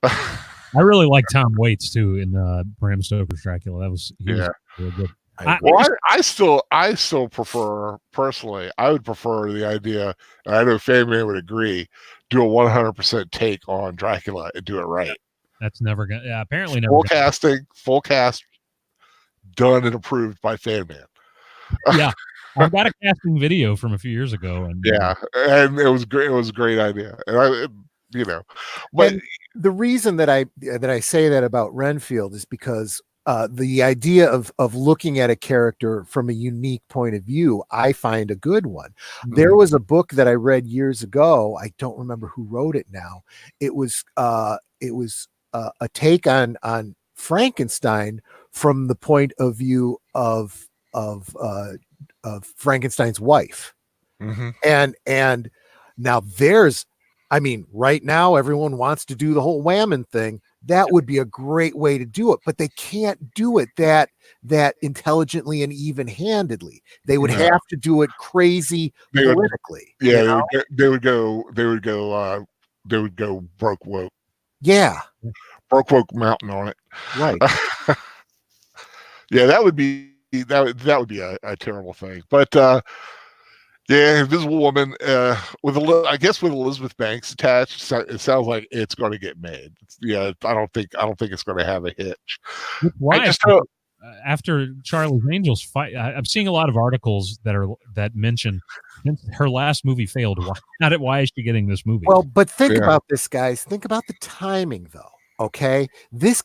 Speaker 2: I really like Tom Waits too in Bram Stoker's Dracula. Was really good.
Speaker 1: I still prefer, personally, I would prefer the idea, and I know Fabian would agree, do a 100% take on Dracula and do it right.
Speaker 2: That's never gonna. Yeah, apparently never.
Speaker 1: Full cast, done and approved by Fanman.
Speaker 2: Yeah, I've got a casting video from a few years ago, and
Speaker 1: and it was great. It was a great idea, and but
Speaker 3: and the reason that I say that about Renfield is because the idea of looking at a character from a unique point of view, I find a good one. There was a book that I read years ago. I don't remember who wrote it now. It was a take on Frankenstein from the point of view of Frankenstein's wife.
Speaker 1: Mm-hmm.
Speaker 3: And now right now everyone wants to do the whole whammon thing. That would be a great way to do it, but they can't do it that intelligently and even-handedly. They would have to do it crazy politically.
Speaker 1: They would go broke woke.
Speaker 3: Yeah.
Speaker 1: Broke woke mountain on it.
Speaker 3: Right.
Speaker 1: Yeah, that would be a terrible thing. But yeah, Invisible Woman with Elizabeth Banks attached, it sounds like it's going to get made. I don't think it's going to have a hitch.
Speaker 2: Why? After Charlie's Angels fight, I'm seeing a lot of articles that mention her last movie failed. Why is she getting this movie?
Speaker 3: Well, but think about this, guys. Think about the timing, though. Okay, this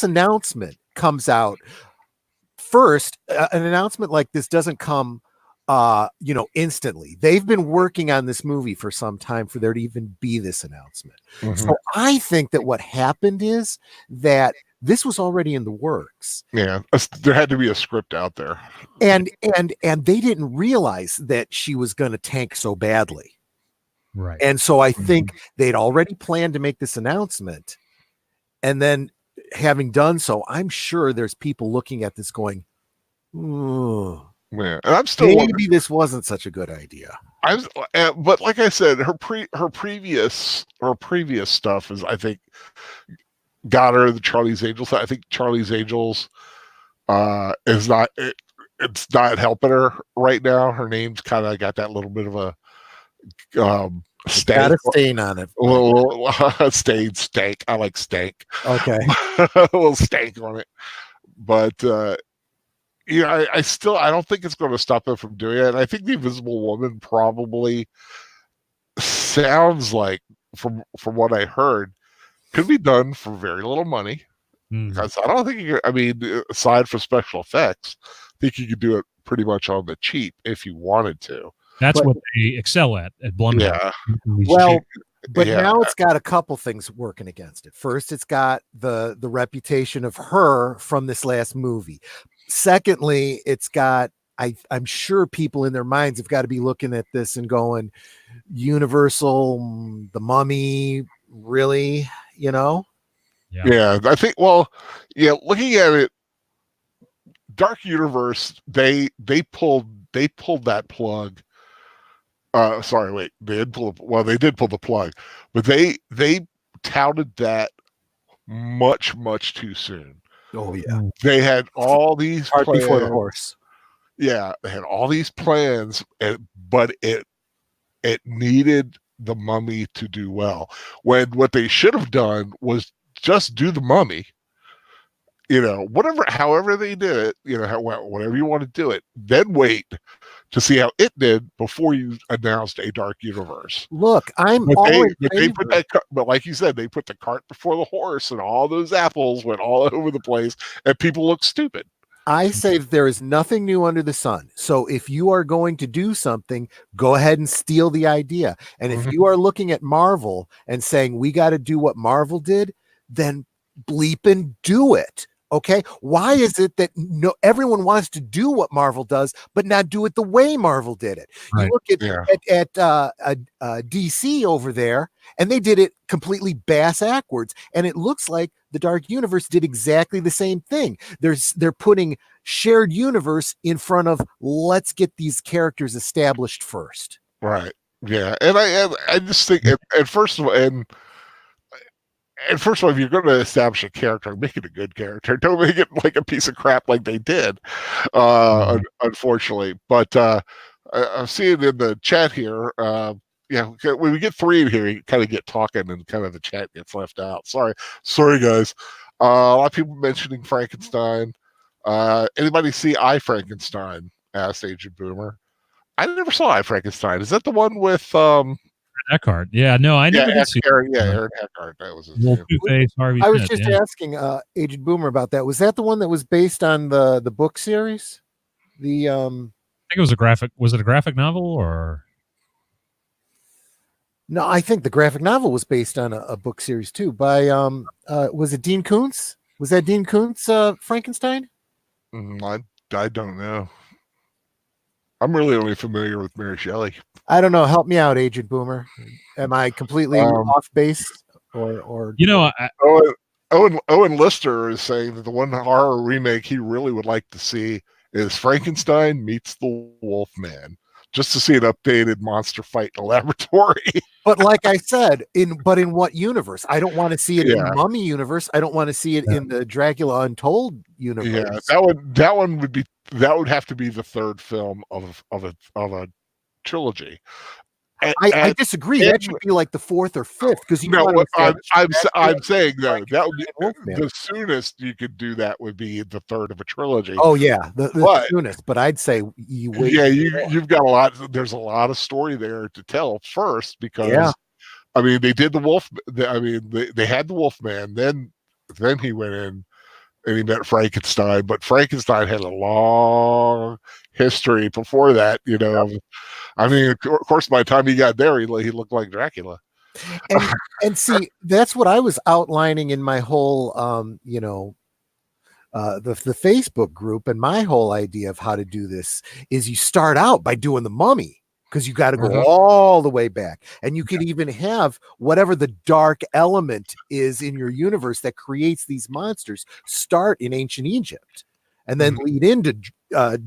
Speaker 3: announcement comes out first. An announcement like this doesn't come instantly. They've been working on this movie for some time for there to even be this announcement. Mm-hmm. So I think that what happened is that this was already in the works.
Speaker 1: Yeah, there had to be a script out there,
Speaker 3: and they didn't realize that she was going to tank so badly.
Speaker 2: Right.
Speaker 3: And so I think they'd already planned to make this announcement, and then having done so, I'm sure there's people looking at this going, "Ooh."
Speaker 1: Yeah, and I'm still
Speaker 3: maybe this wasn't such a good idea.
Speaker 1: But like I said, her previous stuff is, I think, got her the Charlie's Angels. I think Charlie's Angels is not it's not helping her right now. Her name's kind of got that little bit of a
Speaker 3: got a stain on it.
Speaker 1: A little stank. I like stank.
Speaker 3: Okay,
Speaker 1: a little stank on it, but. I don't think it's going to stop them from doing it. And I think the Invisible Woman probably sounds like, from what I heard, could be done for very little money. Because I don't think aside from special effects, I think you could do it pretty much on the cheap if you wanted to.
Speaker 2: That's what they excel at Blumhouse.
Speaker 1: Yeah.
Speaker 3: Well, but now it's got a couple things working against it. First, it's got the reputation of her from this last movie. Secondly, it's got, I'm sure people in their minds have got to be looking at this and going, Universal, The Mummy, really,
Speaker 1: Yeah, I think, looking at it, Dark Universe, they pulled that plug. They did pull the plug, but they touted that much too soon.
Speaker 3: Oh yeah,
Speaker 1: they had all these
Speaker 3: plans before the horse.
Speaker 1: Yeah, they had all these plans, but it needed The Mummy to do well. When what they should have done was just do The Mummy. However they did it, whatever you want to do it, then wait to see how it did before you announced a Dark Universe.
Speaker 3: Look, but
Speaker 1: like you said, they put the cart before the horse, and all those apples went all over the place, and people look stupid.
Speaker 3: I say that there is nothing new under the sun. So if you are going to do something, go ahead and steal the idea. And if you are looking at Marvel and saying, we got to do what Marvel did, then bleep and do it. Okay, why is it that everyone wants to do what Marvel does, but not do it the way Marvel did it? Right. You look at DC over there, and they did it completely bass-ackwards, and it looks like the Dark Universe did exactly the same thing. They're putting shared universe in front of let's get these characters established first.
Speaker 1: Right. Yeah, and I just think, and first of all, if you're going to establish a character, make it a good character. Don't make it like a piece of crap like they did, unfortunately. But I'm seeing in the chat here, when we get three in here, you kind of get talking and kind of the chat gets left out. Sorry, guys. A lot of people mentioning Frankenstein. Anybody see I, Frankenstein? Asked Agent Boomer. I never saw I, Frankenstein. Is that the one with...
Speaker 2: Eckhart. Yeah, no, I never did see
Speaker 1: Aaron Eckhart. That was his name.
Speaker 3: I was just asking Agent Boomer about that. Was that the one that was based on the book series?
Speaker 2: I think it was a graphic. Was it a graphic novel or?
Speaker 3: No, I think the graphic novel was based on a book series too. By was it Dean Koontz? Was that Dean Koontz Frankenstein?
Speaker 1: I don't know. I'm really only familiar with Mary Shelley.
Speaker 3: I don't know. Help me out, Agent Boomer. Am I completely off base? Or
Speaker 1: Owen Lister is saying that the one horror remake he really would like to see is Frankenstein meets the Wolfman, just to see an updated monster fight in a laboratory.
Speaker 3: But like I said, in what universe? I don't want to see it in the Mummy universe. I don't want to see it in the Dracula Untold universe.
Speaker 1: Yeah, that one would have to be the third film of a trilogy.
Speaker 3: I disagree. That should be like the fourth or fifth, because
Speaker 1: I'm saying though that would be the soonest you could do that would be the third of a trilogy.
Speaker 3: Oh yeah, the soonest. But I'd say you wait.
Speaker 1: Yeah, you've got a lot. There's a lot of story there to tell first, because I mean they did the wolf. I mean they had the Wolfman. Then he went in and he met Frankenstein. But Frankenstein had a long history before that. You know. I mean, of course, by the time he got there, he looked like Dracula.
Speaker 3: And see, that's what I was outlining in my whole, the Facebook group. And my whole idea of how to do this is you start out by doing the Mummy, because you got to go all the way back. And you could even have whatever the dark element is in your universe that creates these monsters start in ancient Egypt and then lead into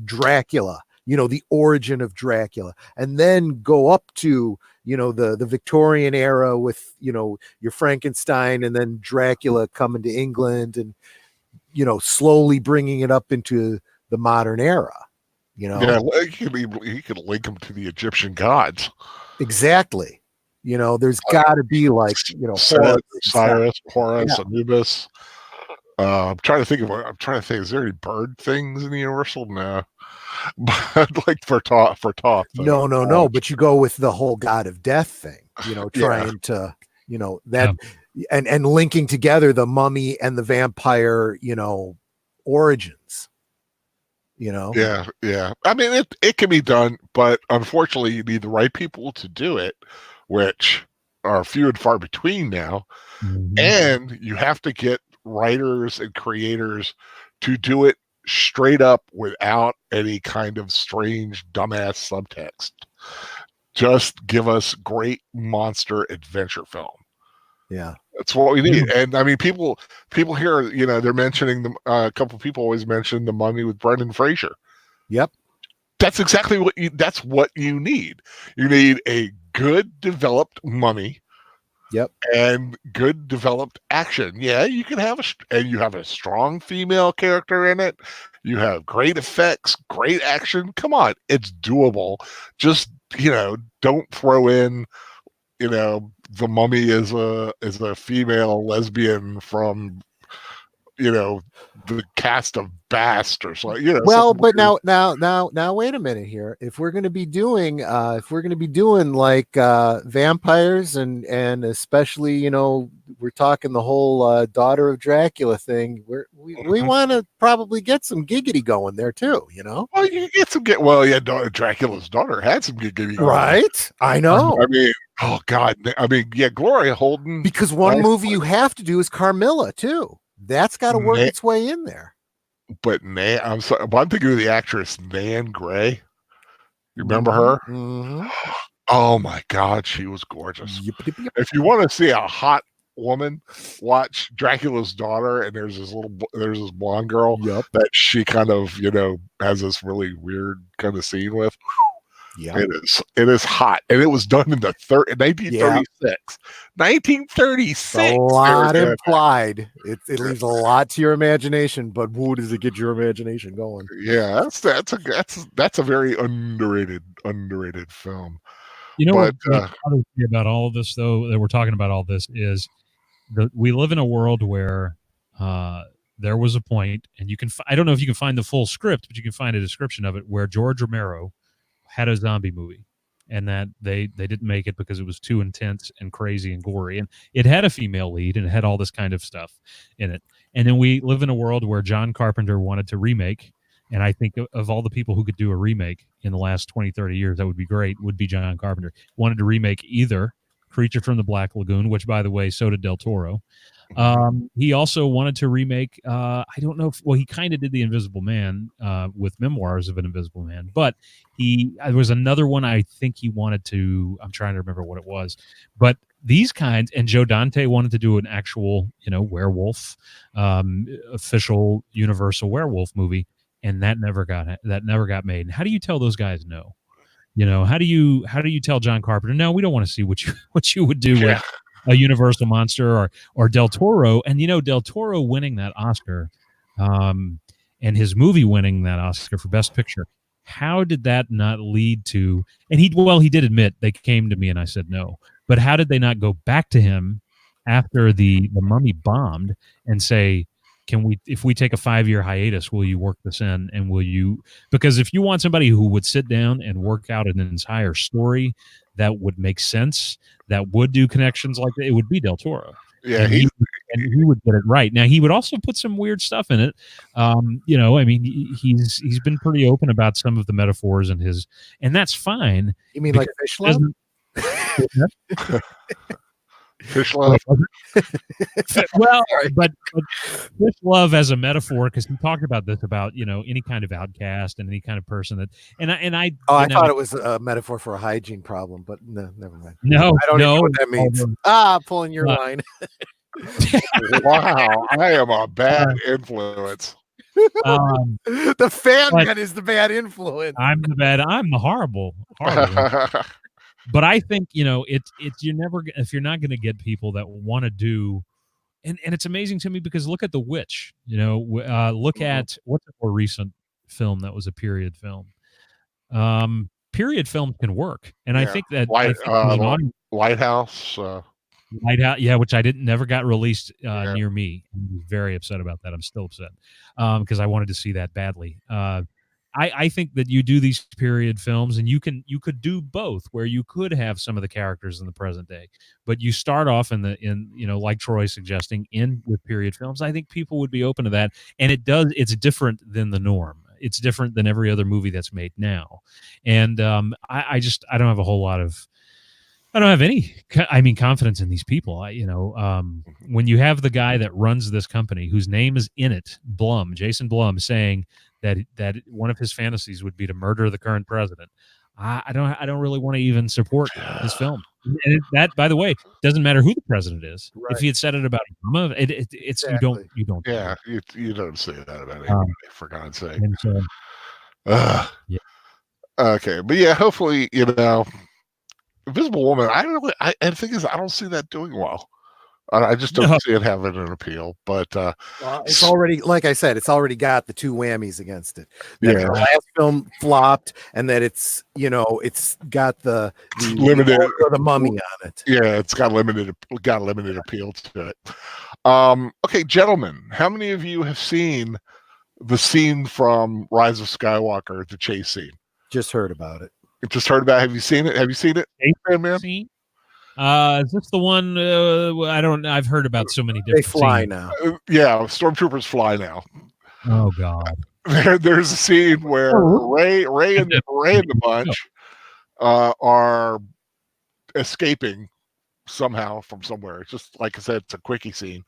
Speaker 3: Dracula. The origin of Dracula, and then go up to, the Victorian era with, your Frankenstein, and then Dracula coming to England, and, slowly bringing it up into the modern era,
Speaker 1: Yeah, he could link them to the Egyptian gods.
Speaker 3: Exactly. There's got to be like,
Speaker 1: Cyrus, Horus, Anubis. I'm trying to think, is there any bird things in the Universal? No. But like for top.
Speaker 3: No. But you go with the whole god of death thing, trying to, that and linking together the Mummy and the vampire, origins.
Speaker 1: Yeah. I mean, it can be done, but unfortunately, you need the right people to do it, which are few and far between now. And you have to get writers and creators to do it straight up without any kind of strange dumbass subtext. Just give us great monster adventure film.
Speaker 3: Yeah,
Speaker 1: that's what we need. And I mean, people here, they're mentioning a couple of people always mention the Mummy with Brendan Fraser.
Speaker 3: Yep,
Speaker 1: that's exactly what you need. You need a good developed Mummy.
Speaker 3: Yep.
Speaker 1: And good developed action. Yeah, you can have you have a strong female character in it. You have great effects, great action. Come on, it's doable. Just, don't throw in, the Mummy is a female lesbian from, the cast of Bast or something.
Speaker 3: Well, but now, wait a minute here. If we're going to be doing, like vampires and especially, we're talking the whole daughter of Dracula thing. We want to probably get some giggity going there too.
Speaker 1: Well, you get some Dracula's daughter had some giggity going.
Speaker 3: Right? I know.
Speaker 1: I mean, oh God. I mean, yeah, Gloria Holden.
Speaker 3: Because one movie you have to do is Carmilla too. That's got to work its way in there.
Speaker 1: But I'm thinking of the actress Nan Gray. You remember her?
Speaker 3: Mm-hmm.
Speaker 1: Oh my God, she was gorgeous. If you want to see a hot woman, watch Dracula's Daughter, and there's this blonde girl that she kind of has this really weird kind of scene with.
Speaker 3: Yeah,
Speaker 1: it is hot, and it was done in 1936. 1936.
Speaker 3: A lot implied. It leaves a lot to your imagination, but who does it get your imagination going?
Speaker 1: Yeah, that's a very underrated film.
Speaker 2: What bothers me about all of this, though, that we're talking about all this is we live in a world where there was a point, and I don't know if you can find the full script, but you can find a description of it where George Romero had a zombie movie, and that they didn't make it because it was too intense and crazy and gory, and it had a female lead and it had all this kind of stuff in it. And then we live in a world where John Carpenter wanted to remake, and I think of all the people who could do a remake in the last 20-30 years that would be great would be John Carpenter. Wanted to remake either Creature from the Black Lagoon, which by the way so did Del Toro, He also wanted to remake. I don't know. He kind of did the Invisible Man with Memoirs of an Invisible Man, but there was another one. I think he wanted to. I'm trying to remember what it was, but these kinds. And Joe Dante wanted to do an actual, werewolf, official Universal werewolf movie, and that never got made. And how do you tell those guys no? How do you tell John Carpenter, no, we don't want to see what you would do with a Universal monster, or Del Toro? And Del Toro winning that Oscar, and his movie winning that Oscar for Best Picture, how did that not lead to? And he did admit, they came to me and I said no, but how did they not go back to him after the Mummy bombed and say, if we take a 5-year hiatus, will you work this in? And because if you want somebody who would sit down and work out an entire story that would make sense, that would do connections like that, it would be Del Toro.
Speaker 1: Yeah,
Speaker 2: and he would get it right. Now, he would also put some weird stuff in it. He's been pretty open about some of the metaphors and that's fine.
Speaker 3: You mean like Fish Love?
Speaker 1: Fish Love.
Speaker 2: Well, but Fish Love as a metaphor, because he talked about this, about any kind of outcast and any kind of person that, I
Speaker 3: thought it was a metaphor for a hygiene problem, but no, never mind.
Speaker 2: No,
Speaker 3: I don't know what that means. Pulling your line.
Speaker 1: Wow, I am a bad influence.
Speaker 3: The fan man is the bad influence.
Speaker 2: I'm the horrible. But I think it's if you're not going to get people that want to do, and it's amazing to me because look at The Witch. Look at what's a more recent film that was a period film. Period films can work, and I think that
Speaker 1: Lighthouse.
Speaker 2: Lighthouse, which I never got released near me. I'm very upset about that. I'm still upset because I wanted to see that badly. I think that you do these period films, and you could do both, where you could have some of the characters in the present day, but you start off like Troy suggesting, with period films. I think people would be open to that, and it's different than the norm. It's different than every other movie that's made now, and I don't have a whole lot of. I don't have any, confidence in these people. When you have the guy that runs this company, whose name is in it, Jason Blum, saying that one of his fantasies would be to murder the current president, I don't really want to even support his film. And that, by the way, doesn't matter who the president is. Right. If he had said it about Obama, it's exactly. you don't.
Speaker 1: Yeah, you don't say that about anybody, for God's sake.
Speaker 2: Yeah.
Speaker 1: Okay, but hopefully, Invisible Woman, and the thing is, I don't see that doing well. I just don't see it having an appeal. But
Speaker 3: it's already, like I said, it's already got the two whammies against it. That the last film flopped, and that it's got the
Speaker 1: limited
Speaker 3: the Mummy on it.
Speaker 1: Yeah, it's got limited appeal to it. Okay, gentlemen, how many of you have seen the scene from Rise of Skywalker, the chase scene?
Speaker 3: Just heard about it.
Speaker 1: Have you seen it? Man?
Speaker 2: Is this the one? I've heard about so many different.
Speaker 3: They fly
Speaker 2: scenes.
Speaker 3: now.
Speaker 1: Stormtroopers fly now.
Speaker 2: Oh God!
Speaker 1: There's a scene where Ray and the bunch are escaping somehow from somewhere. It's just like I said, it's a quickie scene,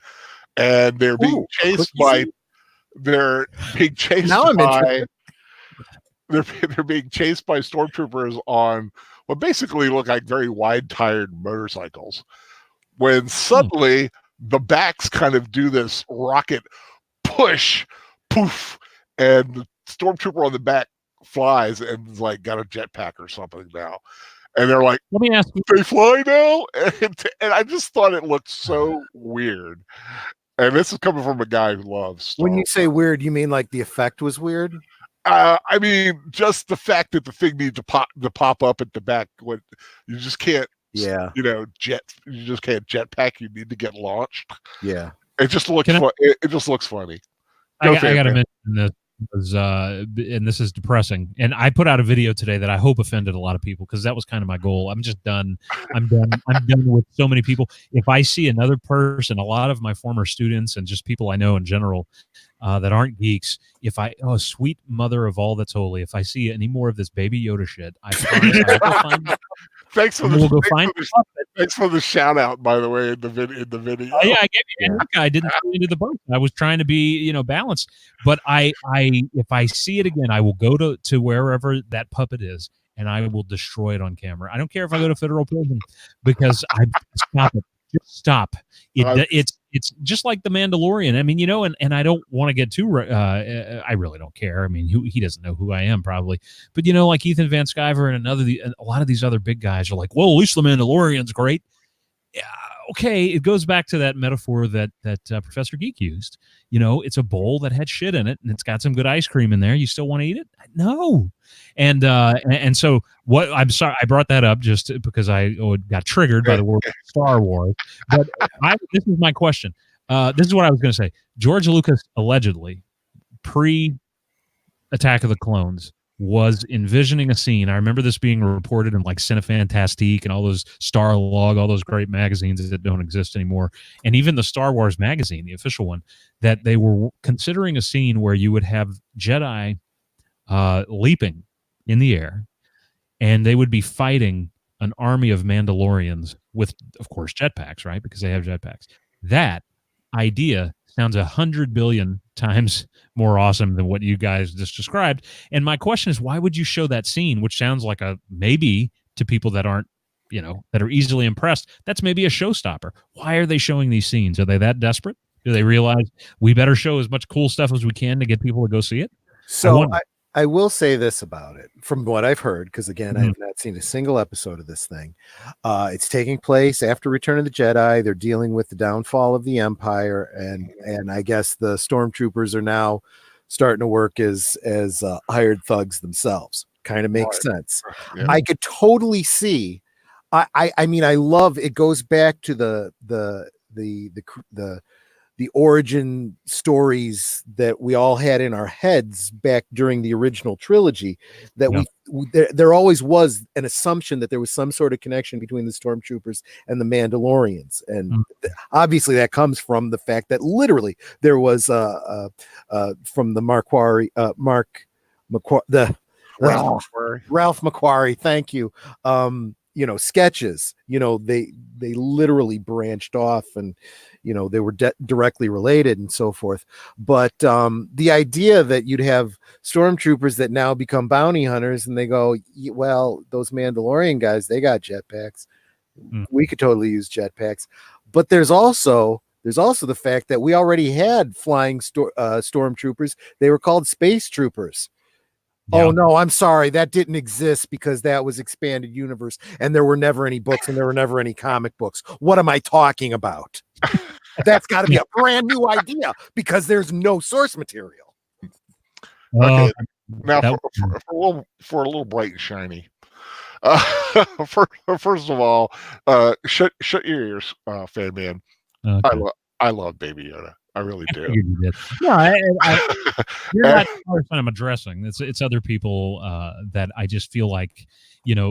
Speaker 1: and they're being chased by. They're being chased by. They're being chased by stormtroopers on what basically look like very wide-tired motorcycles. When suddenly the backs kind of do this rocket push, poof, and the stormtrooper on the back flies and is like got a jetpack or something now. And they're like,
Speaker 2: "Let me ask you,
Speaker 1: they fly now?" And I just thought it looked so weird. And this is coming from a guy who loves Star Wars.
Speaker 3: When you say weird, you mean like the effect was weird?
Speaker 1: I mean, just the fact that the thing needs to pop up at the back when you just can't.
Speaker 3: Yeah.
Speaker 1: You just can't jetpack. You need to get launched.
Speaker 3: Yeah.
Speaker 1: It just looks. It just looks funny.
Speaker 2: I got to mention this. And this is depressing. And I put out a video today that I hope offended a lot of people, because that was kind of my goal. I'm just done. I'm done with so many people. If I see another person, a lot of my former students and just people I know in general that aren't geeks, sweet mother of all that's holy, if I see any more of this Baby Yoda shit, I promise I will find
Speaker 1: Thanks for
Speaker 2: we'll go find.
Speaker 1: Thanks for the shout out, by the way, in the video.
Speaker 2: Oh, yeah, I gave you I didn't go into the boat. I was trying to be, balanced. But if I see it again, I will go to wherever that puppet is, and I will destroy it on camera. I don't care if I go to federal prison, because I stop it. Just stop. It's just like the Mandalorian. I mean, and I don't want to get too. I really don't care. I mean, he doesn't know who I am probably, but like Ethan Van Sciver and a lot of these other big guys are like, well, at least the Mandalorian's great. Yeah, okay, it goes back to that metaphor that Professor Geek used. It's a bowl that had shit in it, and it's got some good ice cream in there. You still want to eat it? No. And so what? I'm sorry, I brought that up just because I got triggered by the word Star Wars. But this is my question. This is what I was going to say. George Lucas allegedly, pre-Attack of the Clones, was envisioning a scene. I remember this being reported in like Cinefantastique and all those Starlog, all those great magazines that don't exist anymore, and even the Star Wars magazine, the official one, that they were considering a scene where you would have Jedi leaping in the air, and they would be fighting an army of Mandalorians with, of course, jetpacks, right? Because they have jetpacks. That idea sounds 100 billion times more awesome than what you guys just described. And my question is, why would you show that scene, which sounds like a maybe to people that aren't, that are easily impressed? That's maybe a showstopper. Why are they showing these scenes? Are they that desperate? Do they realize we better show as much cool stuff as we can to get people to go see it?
Speaker 3: So I will say this about it from what I've heard, because again, I have not seen a single episode of this thing. It's taking place after Return of the Jedi. They're dealing with the downfall of the Empire, and I guess the stormtroopers are now starting to work as hired thugs themselves. Kind of makes sense. Yeah. I could totally see. I mean, I love it. Goes back to the origin stories that we all had in our heads back during the original trilogy, that there always was an assumption that there was some sort of connection between the stormtroopers and the Mandalorians. And obviously that comes from the fact that literally there was from the Ralph McQuarrie. Thank you. Sketches, they literally branched off, and they were directly related and so forth. But the idea that you'd have stormtroopers that now become bounty hunters, and they go, well, those Mandalorian guys, they got jetpacks. We could totally use jetpacks. But there's also the fact that we already had flying stormtroopers. They were called space troopers. Yeah. Oh no, I'm sorry, that didn't exist because that was expanded universe, and there were never any books, and there were never any comic books. What am I talking about? That's got to be a brand new idea because there's no source material.
Speaker 1: Okay, now for a little bright and shiny. First of all, shut your ears, fan man. Okay. I love Baby Yoda. I really do.
Speaker 2: Yeah, you're not the person I'm addressing. It's other people that I just feel like,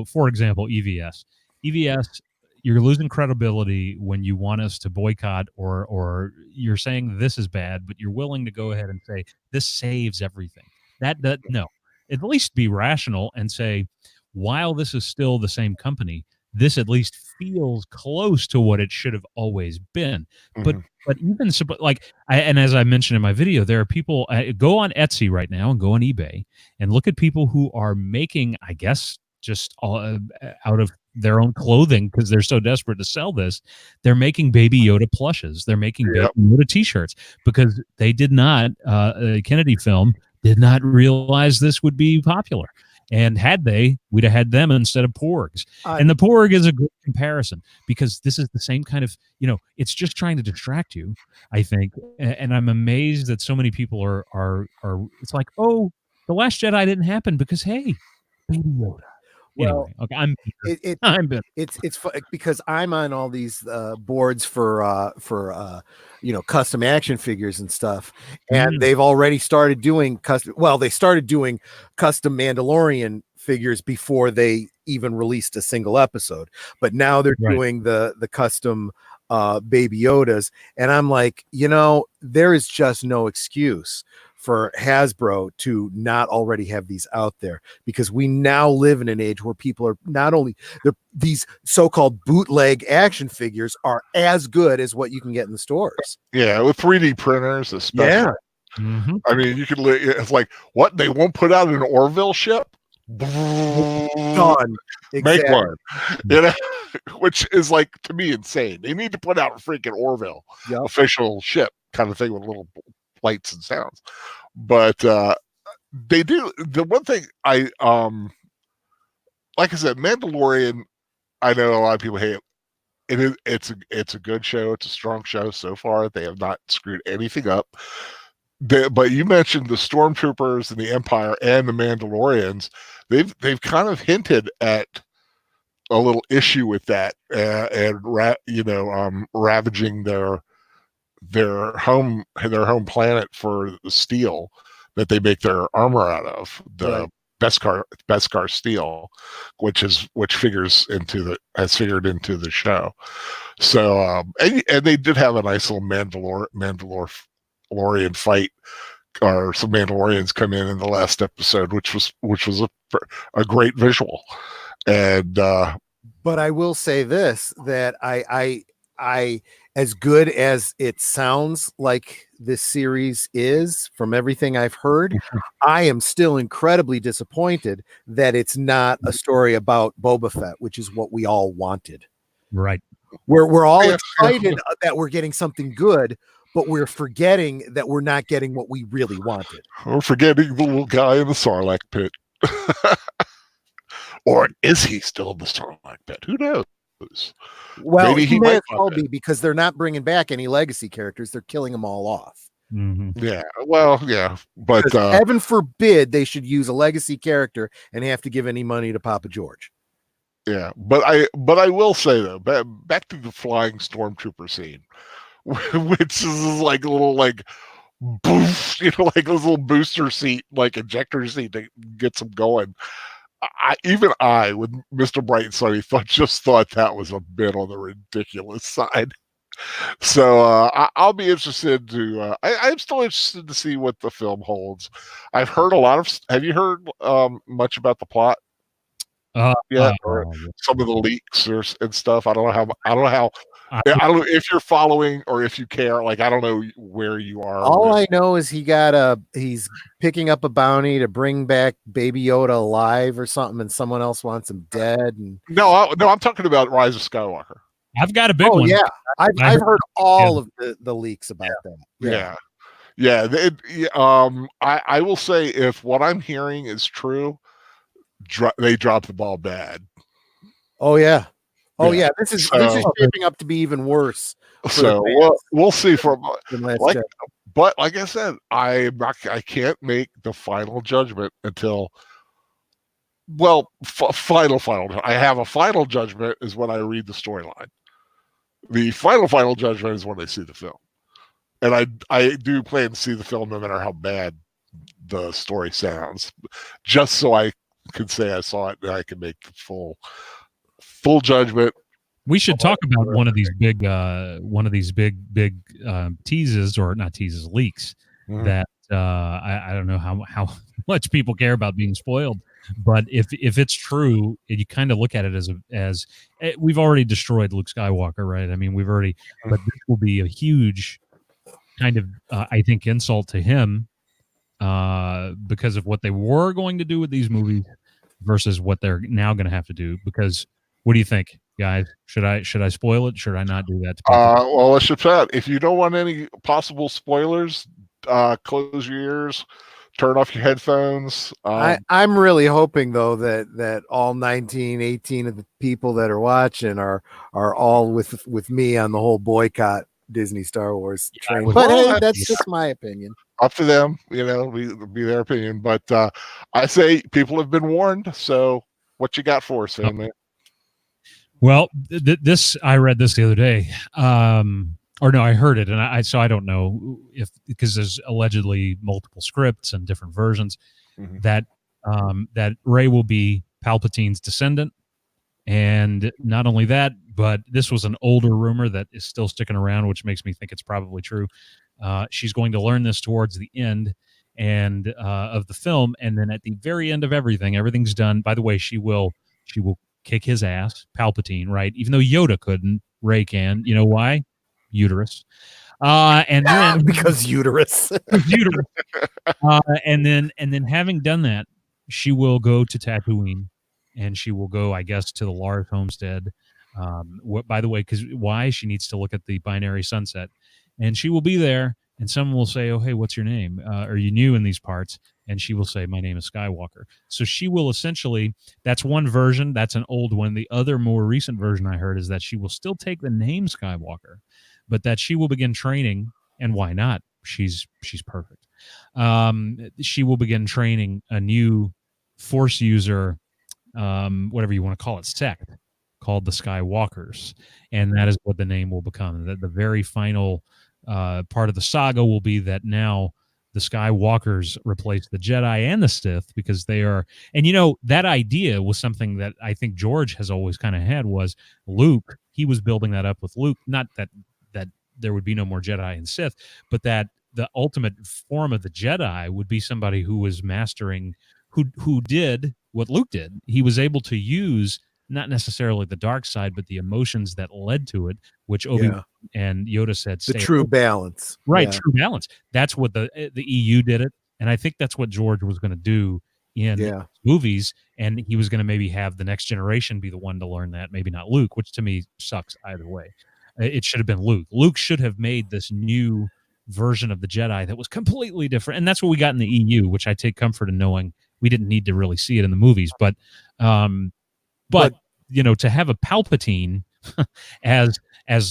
Speaker 2: for example, EVS. You're losing credibility when you want us to boycott, or you're saying this is bad, but you're willing to go ahead and say this saves everything. No, at least be rational and say, while this is still the same company, this at least feels close to what it should have always been. But even and as I mentioned in my video, there are people go on Etsy right now and go on eBay and look at people who are making, I guess, just all, out of their own clothing because they're so desperate to sell this. They're making Baby Yoda plushes. They're making Baby Yoda t-shirts because they did not, Kennedy Film did not realize this would be popular. And had they, we'd have had them instead of Porgs. And the Porg is a good comparison because this is the same kind of, it's just trying to distract you, I think. And I'm amazed that so many people are it's like, oh, The Last Jedi didn't happen because, hey, Baby Yoda.
Speaker 3: Well,
Speaker 2: anyway, okay, I'm bitter.
Speaker 3: It's because I'm on all these boards for custom action figures and stuff, and they've already started doing custom. Well, they started doing custom Mandalorian figures before they even released a single episode, but now they're doing the custom Baby Yodas, and I'm like, there is just no excuse for Hasbro to not already have these out there, because we now live in an age where people are not only these so-called bootleg action figures are as good as what you can get in the stores.
Speaker 1: Yeah, with 3D printers, especially.
Speaker 3: Yeah.
Speaker 2: Mm-hmm.
Speaker 1: I mean, you could. It's like, what, they won't put out an Orville ship?
Speaker 3: Done.
Speaker 1: Make
Speaker 3: Exactly.
Speaker 1: one, you know, which is, like, to me, insane. They need to put out a freaking Orville official ship kind of thing with little lights and sounds. But they do. The one thing like I said, Mandalorian, I know a lot of people hate it. It's a good show. It's a strong show so far. They have not screwed anything up. But you mentioned the Stormtroopers and the Empire and the Mandalorians. They've kind of hinted at a little issue with that, and ravaging their home planet for the steel that they make their armor out of, the Beskar steel, which has figured into the show. So and they did have a nice little Mandalorian fight, or some Mandalorians come in the last episode, which was a great visual. And
Speaker 3: but I will say this, that I as good as it sounds like this series is, from everything I've heard, I am still incredibly disappointed that it's not a story about Boba Fett, which is what we all wanted.
Speaker 2: Right.
Speaker 3: We're all excited that we're getting something good, but we're forgetting that we're not getting what we really wanted.
Speaker 1: We're forgetting the little guy in the Sarlacc pit. Or is he still in the Sarlacc pit? Who knows?
Speaker 3: Well, he may as well be, because they're not bringing back any legacy characters. They're killing them all off.
Speaker 2: Mm-hmm.
Speaker 1: Yeah, well, yeah, but
Speaker 3: heaven forbid they should use a legacy character and have to give any money to Papa George.
Speaker 1: Yeah, but I will say, though, back to the flying stormtrooper scene, which is like a little, like, boof, like a little booster seat, like ejector seat that gets them going. Even I, with Mr. Bright and Sunny, thought that was a bit on the ridiculous side. So I'll be interested to. I'm still interested to see what the film holds. I've heard a lot of. Have you heard much about the plot? Or some of the leaks and stuff. I don't know if you're following or if you care. Like, I don't know where you are.
Speaker 3: All I know is he's picking up a bounty to bring back Baby Yoda alive or something, and someone else wants him dead. And
Speaker 1: no, I'm talking about Rise of Skywalker.
Speaker 2: I've got a big one.
Speaker 3: Yeah, I've heard all of the leaks about that. I will say, if what I'm hearing is true, they dropped the ball bad. Oh yeah. This is shaping up to be even worse.
Speaker 1: So we'll see. But like I said, I can't make the final judgment until. Well, final. I have a final judgment is when I read the storyline. The final judgment is when I see the film, and I do plan to see the film no matter how bad the story sounds, just so I can say I saw it and I can make the full judgment.
Speaker 2: We should talk about one of these big teases, or not teases, leaks, that I don't know how much people care about being spoiled, but if it's true, you kind of look at it as we've already destroyed Luke Skywalker, right? I mean, but this will be a huge kind of I think insult to him, because of what they were going to do with these movies versus what they're now going to have to do. Because what do you think, guys? Should I spoil it? Should I not do that?
Speaker 1: Well, let's just chat. If you don't want any possible spoilers, close your ears, turn off your headphones.
Speaker 3: I'm really hoping, though, that all 18 of the people that are watching are all with me on the whole boycott Disney Star Wars train. But hey, that's just my opinion.
Speaker 1: Up to them, be their opinion. But I say people have been warned. So what you got for us, man?
Speaker 2: Well, I read this the other day, or no, I heard it, and I don't know because there's allegedly multiple scripts and different versions that Rey will be Palpatine's descendant, and not only that, but this was an older rumor that is still sticking around, which makes me think it's probably true. She's going to learn this towards the end, and of the film, and then at the very end of everything's done. By the way, she will kick his ass, Palpatine, right? Even though Yoda couldn't, Rey can. You know why? Uterus. And then
Speaker 3: because uterus.
Speaker 2: uterus. And then having done that, she will go to Tatooine, and she will go, I guess, to the Lars homestead. By the way, because why? She needs to look at the binary sunset, and she will be there, and someone will say, "Oh, hey, what's your name? Are you new in these parts?" And she will say, "My name is Skywalker." So she will essentially, that's one version, that's an old one. The other more recent version I heard is that she will still take the name Skywalker, but that she will begin training, and why not? She's perfect. She will begin training a new Force user, whatever you want to call it, sect, called the Skywalkers, and that is what the name will become. The very final part of the saga will be that now the Skywalkers replace the Jedi and the Sith, because they are, and that idea was something that I think George has always kind of had, was Luke. He was building that up with Luke, not that there would be no more Jedi and Sith, but that the ultimate form of the Jedi would be somebody who was mastering, who did what Luke did. He was able to use not necessarily the dark side, but the emotions that led to it, which Obi-Wan and Yoda said,
Speaker 3: the true balance.
Speaker 2: Right, true balance. That's what the EU did it, and I think that's what George was going to do in movies, and he was going to maybe have the next generation be the one to learn that, maybe not Luke, which to me sucks either way. It should have been Luke. Luke should have made this new version of the Jedi that was completely different, and that's what we got in the EU, which I take comfort in knowing. We didn't need to really see it in the movies, but to have a Palpatine as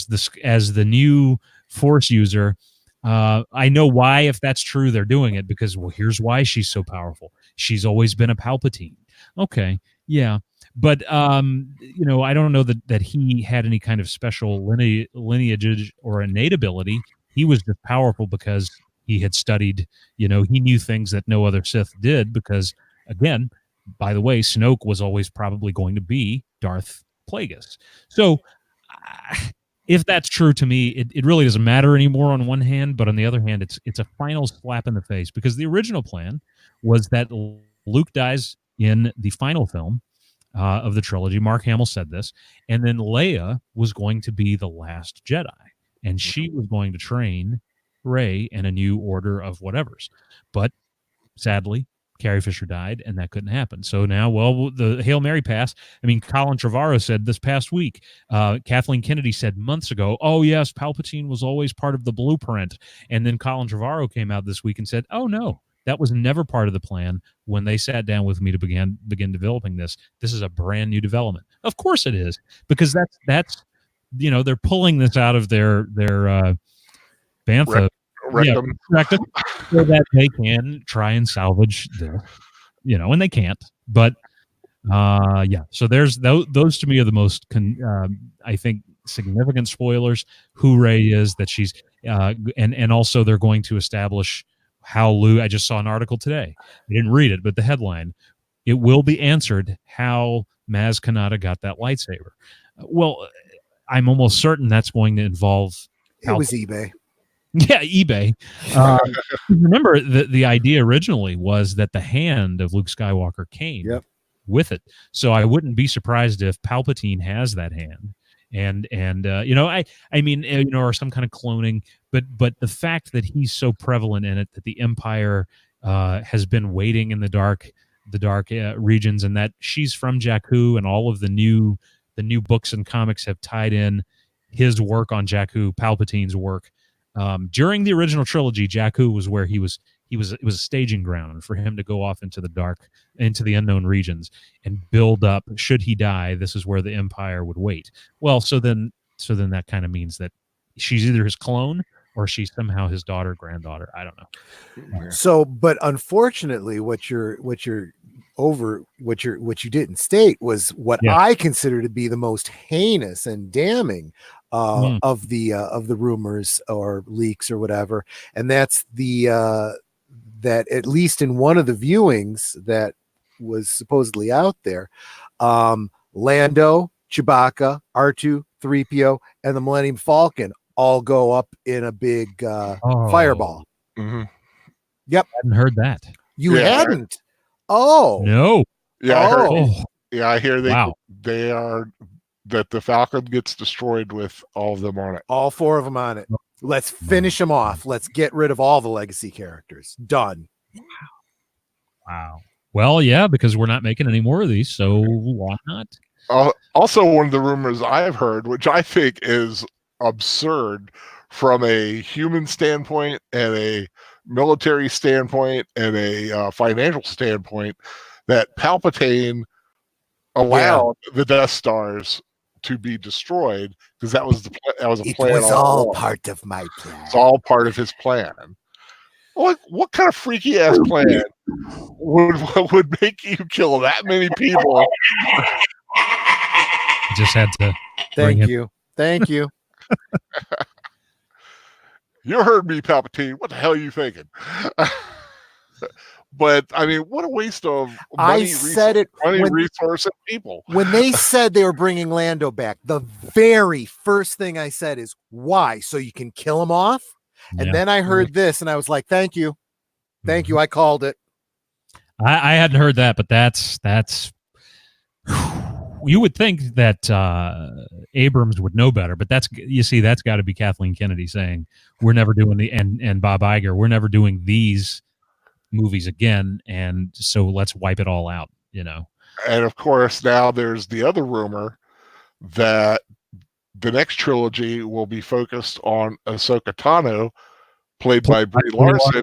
Speaker 2: the new Force user, I know why, if that's true, they're doing it, because, well, here's why she's so powerful. She's always been a Palpatine. Okay, yeah. But I don't know that he had any kind of special lineage or innate ability. He was just powerful because he had studied. He knew things that no other Sith did. Because, again, by the way, Snoke was always probably going to be Darth Plagueis. So, if that's true, to me, it really doesn't matter anymore on one hand, but on the other hand, it's a final slap in the face, because the original plan was that Luke dies in the final film of the trilogy. Mark Hamill said this, and then Leia was going to be the last Jedi, and she was going to train Rey in a new order of whatevers. But sadly, Carrie Fisher died, and that couldn't happen. So now, well, the Hail Mary pass. I mean, Colin Trevorrow said this past week. Kathleen Kennedy said months ago, "Oh yes, Palpatine was always part of the blueprint." And then Colin Trevorrow came out this week and said, "Oh no, that was never part of the plan when they sat down with me to begin developing this. This is a brand new development." Of course it is, because that's they're pulling this out of their bantha rectum, so that they can try and salvage this, and they can't. But so there's those to me are the most I think significant spoilers. Who Rey is, that she's and also they're going to establish how Luke. I just saw an article today. I didn't read it, but the headline: it will be answered how Maz Kanata got that lightsaber. Well, I'm almost certain that's going to involve.
Speaker 3: It was eBay.
Speaker 2: Yeah, eBay. Remember, the idea originally was that the hand of Luke Skywalker came with it. So I wouldn't be surprised if Palpatine has that hand. And I mean, or some kind of cloning, but the fact that he's so prevalent in it, that the Empire has been waiting in the dark regions, and that she's from Jakku, and all of the new books and comics have tied in his work on Jakku, Palpatine's work. During the original trilogy, Jakku was where it was a staging ground for him to go off into the dark, into the unknown regions, and build up. Should he die, this is where the Empire would wait. Well, so then that kind of means that she's either his clone or she's somehow his daughter, granddaughter. I don't know.
Speaker 3: So, but unfortunately, what you didn't state was what I consider to be the most heinous and damning of the rumors or leaks or whatever, and that's that at least in one of the viewings that was supposedly out there, Lando, Chewbacca, R2, 3PO, and the Millennium Falcon all go up in a big fireball.
Speaker 1: Mm-hmm.
Speaker 3: Yep.
Speaker 2: I hadn't heard that.
Speaker 3: You hadn't? Oh.
Speaker 2: No.
Speaker 1: Yeah, I heard.
Speaker 2: Oh.
Speaker 1: Yeah, I hear
Speaker 2: Wow.
Speaker 1: that the Falcon gets destroyed with all of them on it.
Speaker 3: All 4 of them on it. Let's finish them off. Let's get rid of all the legacy characters. Done.
Speaker 2: Wow. Well, yeah, because we're not making any more of these, so why not?
Speaker 1: Also, one of the rumors I've heard, which I think is absurd from a human standpoint and a military standpoint and a financial standpoint, that Palpatine allowed the Death Stars to be destroyed because that was a plan.
Speaker 3: It was all part of my plan.
Speaker 1: It's all part of his plan. What kind of freaky ass plan would make you kill that many people?
Speaker 2: Just had to.
Speaker 3: Thank you. Thank you.
Speaker 1: You heard me, Palpatine. What the hell are you thinking? But I mean, what a waste of money, resource, and people.
Speaker 3: When they said they were bringing Lando back, the very first thing I said is, "Why? So you can kill him off?" And then I heard this, and I was like, "Thank you, thank you." I called it.
Speaker 2: I hadn't heard that, but that's. You would think that Abrams would know better, but that's got to be Kathleen Kennedy saying, "We're never doing and Bob Iger, we're never doing these movies again, and so let's wipe it all out."
Speaker 1: And of course, now there's the other rumor that the next trilogy will be focused on Ahsoka Tano, played by Brie Larson,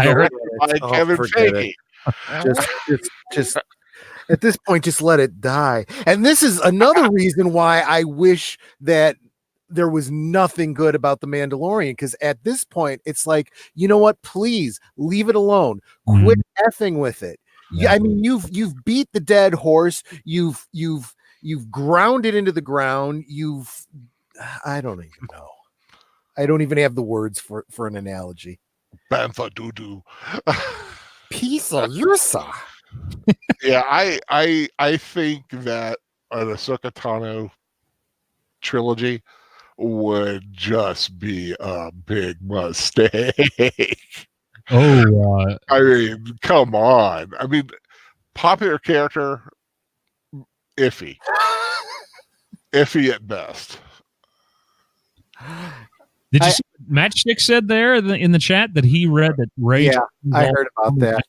Speaker 1: directed by Kevin Feige.
Speaker 3: Just at this point, just let it die. And this is another reason why I wish that there was nothing good about The Mandalorian, because at this point, it's like, you know what? Please leave it alone. Quit effing with it. Yeah, I mean, you've beat the dead horse. You've ground it into the ground. I don't even know. I don't even have the words for an analogy.
Speaker 1: Bantha doo-doo.
Speaker 3: Piece of Ursa.
Speaker 1: Yeah, I think that an Ahsoka Tano trilogy would just be a big mistake.
Speaker 2: Oh,
Speaker 1: I mean, come on. I mean, popular character, iffy at best.
Speaker 2: Did you see what Matchstick said there in the chat that he read that Ray?
Speaker 3: Yeah, I heard about that.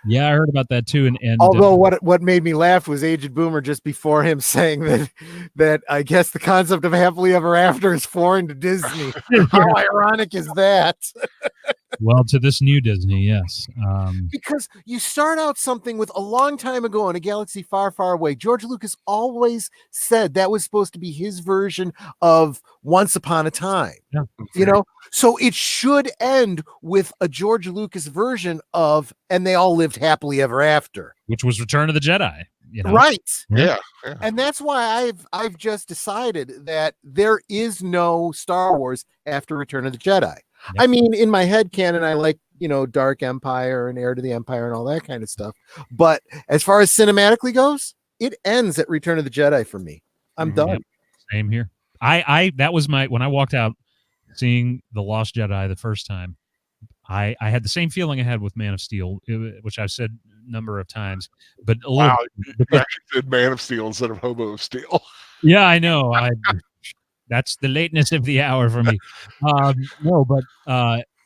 Speaker 2: Yeah, I heard about that too. And
Speaker 3: although what made me laugh was Aged Boomer just before him saying that I guess the concept of happily ever after is foreign to Disney. How ironic is that?
Speaker 2: Well, to this new Disney, yes.
Speaker 3: Because you start out something with a long time ago in a galaxy far, far away. George Lucas always said that was supposed to be his version of Once Upon a Time. Yeah. So it should end with a George Lucas version of And They All Lived Happily Ever After,
Speaker 2: which was Return of the Jedi.
Speaker 3: Right.
Speaker 1: Yeah.
Speaker 3: And that's why I've just decided that there is no Star Wars after Return of the Jedi. Yep. I mean, in my head canon, I like, Dark Empire and Heir to the Empire and all that kind of stuff. But as far as cinematically goes, it ends at Return of the Jedi for me. I'm done.
Speaker 2: Yep. Same here. That was when I walked out seeing The Lost Jedi the first time, I had the same feeling I had with Man of Steel, which I've said a number of times. But a little,
Speaker 1: you actually said Man of Steel instead of Hobo of Steel.
Speaker 2: Yeah, I know. That's the lateness of the hour for me. No, but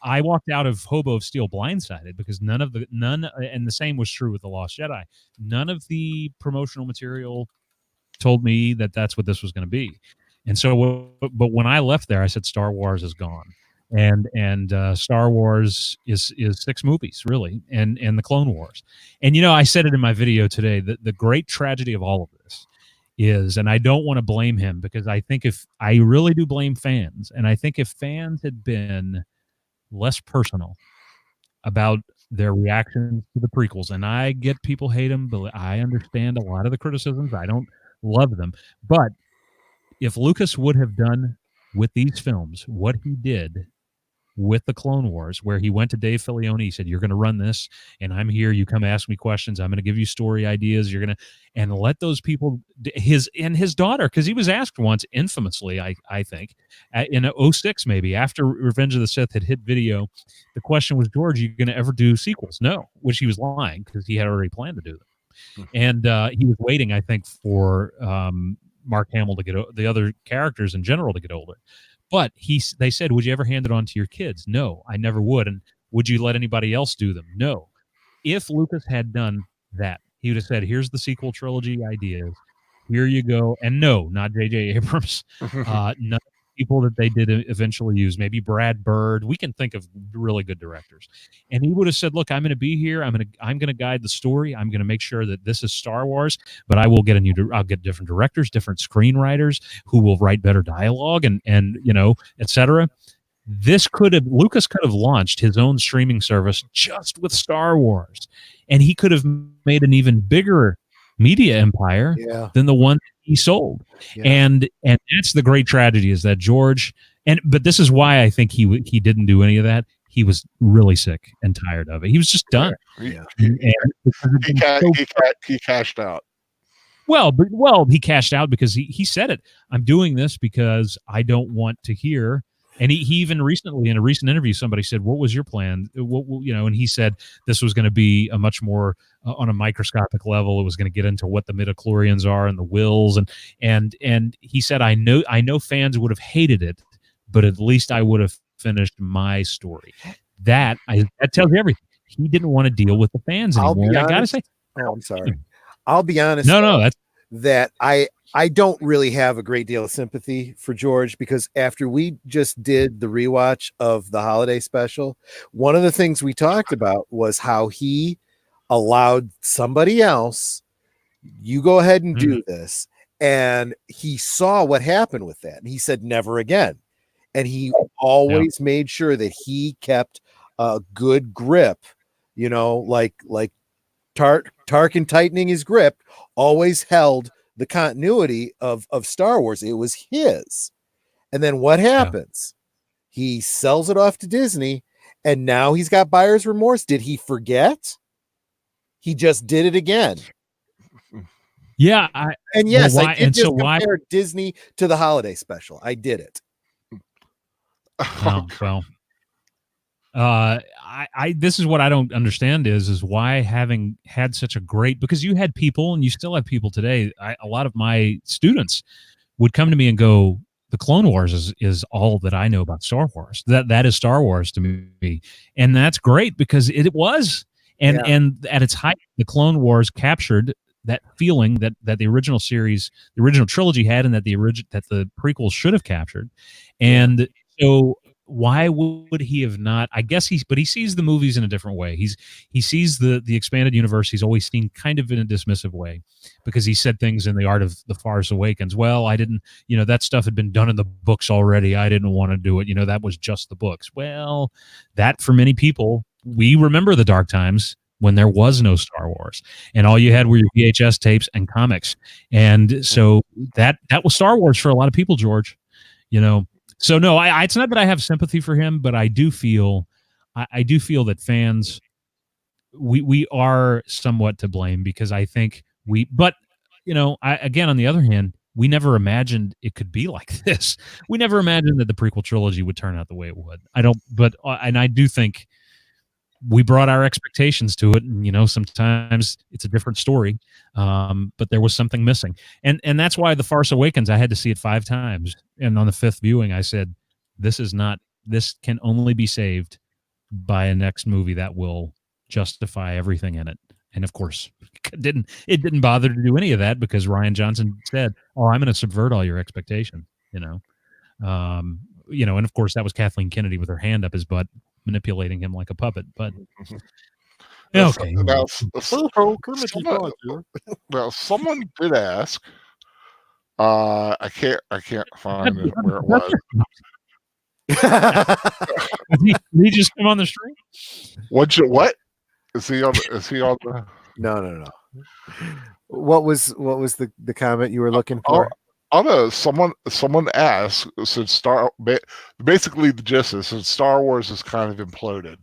Speaker 2: I walked out of Hobo of Steel blindsided because and the same was true with The Lost Jedi. None of the promotional material told me that that's what this was going to be. And so, but when I left there, I said Star Wars is gone, and Star Wars is 6 movies really, and the Clone Wars. And I said it in my video today that the great tragedy of all of this is, and I don't want to blame him because I think I really do blame fans, and I think if fans had been less personal about their reactions to the prequels, and I get people hate them, but I understand a lot of the criticisms. I don't love them, but if Lucas would have done with these films what he did with the Clone Wars, where he went to Dave Filoni. He said, "You're going to run this, and I'm here. You come ask me questions. I'm going to give you story ideas. You're going to," and let those people, his daughter, because he was asked once, infamously, I think, in 06 maybe, after Revenge of the Sith had hit video, the question was, "George, are you going to ever do sequels?" No, which he was lying, because he had already planned to do them. And he was waiting, I think, for Mark Hamill to get the other characters in general to get older. But they said, "Would you ever hand it on to your kids?" No, I never would. And would you let anybody else do them? No. If Lucas had done that, he would have said, "Here's the sequel trilogy ideas. Here you go." And no, not J.J. Abrams. None of the people that they did eventually use. Maybe Brad Bird. We can think of really good directors. And he would have said, "Look, I'm going to be here. I'm going to guide the story. I'm going to make sure that this is Star Wars, but I will I'll get different directors, different screenwriters who will write better dialogue and etc." Lucas could have launched his own streaming service just with Star Wars, and he could have made an even bigger media empire than the one he sold. And that's the great tragedy, is that George, but this is why I think he didn't do any of that. He was really sick and tired of it. He was just done.
Speaker 1: He cashed out.
Speaker 2: Well, he cashed out because he said it. "I'm doing this because I don't want to hear." And he even recently, in a recent interview, somebody said, "What was your plan?" And he said this was going to be a much more on a microscopic level. It was going to get into what the midichlorians are and the wills, and he said, I know fans would have hated it, but at least I would have finished my story." That tells you everything. He didn't want to deal with the fans anymore. I gotta say,
Speaker 3: I'm sorry. I'll be honest.
Speaker 2: That
Speaker 3: I don't really have a great deal of sympathy for George, because after we just did the rewatch of the holiday special, one of the things we talked about was how he allowed somebody else, "You go ahead and do this." And he saw what happened with that. And he said, "Never again." And he always made sure that he kept a good grip, like Tarkin tightening his grip, always held the continuity of Star Wars. It was his. And then what happens? He sells it off to Disney, and now he's got buyer's remorse. Did he forget? He just did it again.
Speaker 2: Yeah.
Speaker 3: I did just compare Disney to the holiday special. I did it.
Speaker 2: This is what I don't understand is why, having had such a great, because you had people, and you still have people today. A lot of my students would come to me and go, "The Clone Wars is all that I know about Star Wars. That is Star Wars to me." And that's great, because it was. And at its height, the Clone Wars captured that feeling that the original series, the original trilogy had, and that the prequels should have captured. And so why would he have not? I guess he sees the movies in a different way. He sees the expanded universe. He's always seen kind of in a dismissive way, because he said things in The Art of the Force Awakens. "Well, I didn't, that stuff had been done in the books already. I didn't want to do it. That was just the books." Well, that, for many people, we remember the dark times when there was no Star Wars, and all you had were your VHS tapes and comics. And so that was Star Wars for a lot of people, George. So no, it's not that I have sympathy for him, but I do feel that fans, we are somewhat to blame, because I think again, on the other hand, we never imagined it could be like this. We never imagined that the prequel trilogy would turn out the way it would. And I do think we brought our expectations to it, and sometimes it's a different story, but there was something missing, and that's why The Force Awakens, I had to see it 5 times, and on the 5th viewing, I said, this can only be saved by a next movie that will justify everything in it. And of course, it didn't bother to do any of that, because Rian Johnson said, "Oh, I'm going to subvert all your expectations," and of course that was Kathleen Kennedy with her hand up his butt, manipulating him like a puppet. But okay.
Speaker 1: Someone did ask. I can't find where it was.
Speaker 2: Did he just come on the stream?
Speaker 1: What? Is he on the?
Speaker 3: No. What was the comment you were looking for?
Speaker 1: although someone asked, since basically the gist is, since Star Wars has kind of imploded,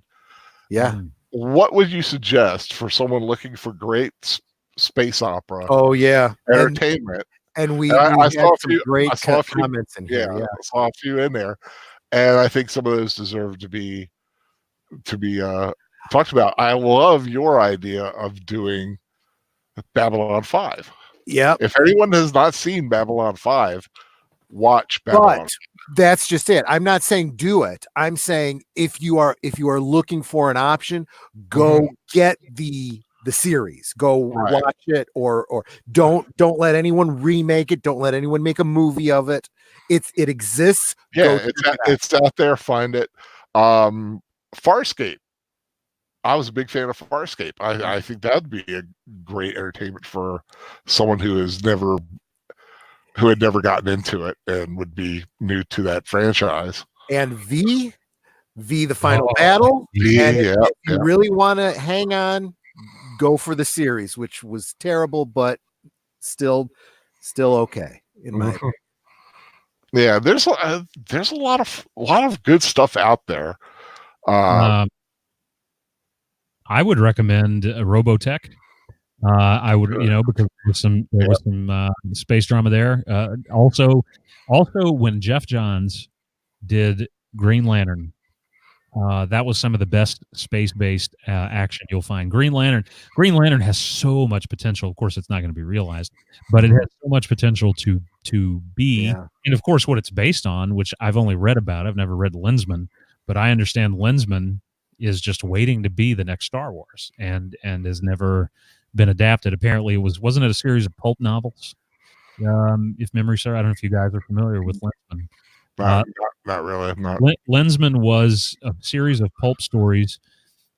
Speaker 3: Yeah.
Speaker 1: what would you suggest for someone looking for great space opera?
Speaker 3: Oh yeah,
Speaker 1: entertainment.
Speaker 3: And we
Speaker 1: I
Speaker 3: had
Speaker 1: saw a
Speaker 3: some
Speaker 1: few,
Speaker 3: great
Speaker 1: I saw a few,
Speaker 3: comments in here. Yeah.
Speaker 1: I saw a few in there, and I think some of those deserve to be talked about. I love your idea of doing Babylon 5.
Speaker 3: Yep.
Speaker 1: If anyone has not seen Babylon 5, watch Babylon.
Speaker 3: But that's just it. I'm not saying do it. I'm saying if you are looking for an option, go get the series. Go watch it, or don't let anyone remake it. Don't let anyone make a movie of it. It exists.
Speaker 1: Yeah, it's out there. Find it. Farscape. I was a big fan of Farscape. I think that'd be a great entertainment for someone who had never gotten into it and would be new to that franchise.
Speaker 3: And V, the final battle. And if you really want to hang on, go for the series, which was terrible, but still okay in my opinion.
Speaker 1: Yeah, there's a lot of good stuff out there.
Speaker 2: I would recommend Robotech. I would, because there was some space drama there. Also, when Jeff Johns did Green Lantern, that was some of the best space-based action you'll find. Green Lantern has so much potential. Of course, it's not going to be realized, but it has so much potential to be. Yeah. And of course, what it's based on, which I've only read about, I've never read Lensman, but I understand Lensman is just waiting to be the next Star Wars, and has never been adapted. Apparently, wasn't it a series of pulp novels? If memory serves, I don't know if you guys are familiar with Lensman.
Speaker 1: Not really. Not.
Speaker 2: Lensman was a series of pulp stories,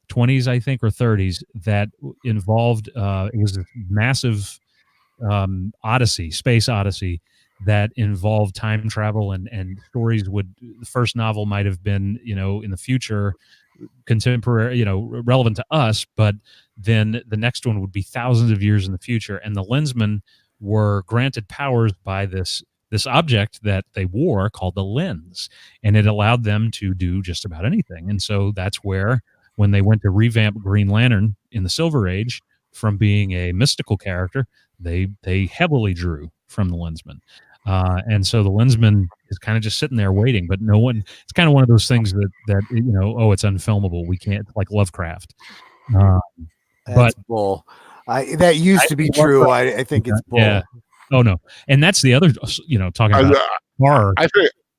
Speaker 2: 20s, I think, or 30s, that involved. It was a massive space odyssey that involved time travel and stories. The first novel might have been, in the future, contemporary, relevant to us, but then the next one would be thousands of years in the future. And the Lensmen were granted powers by this object that they wore called the lens, and it allowed them to do just about anything. And so that's where, when they went to revamp Green Lantern in the Silver Age from being a mystical character, they heavily drew from the Lensman. And so the Lensman is kind of just sitting there waiting, but no one. It's kind of one of those things that it's unfilmable. We can't, like Lovecraft.
Speaker 3: That's bull. That used to be true. I think it's bull.
Speaker 2: Yeah. Oh no, and that's the other. Talking about horror.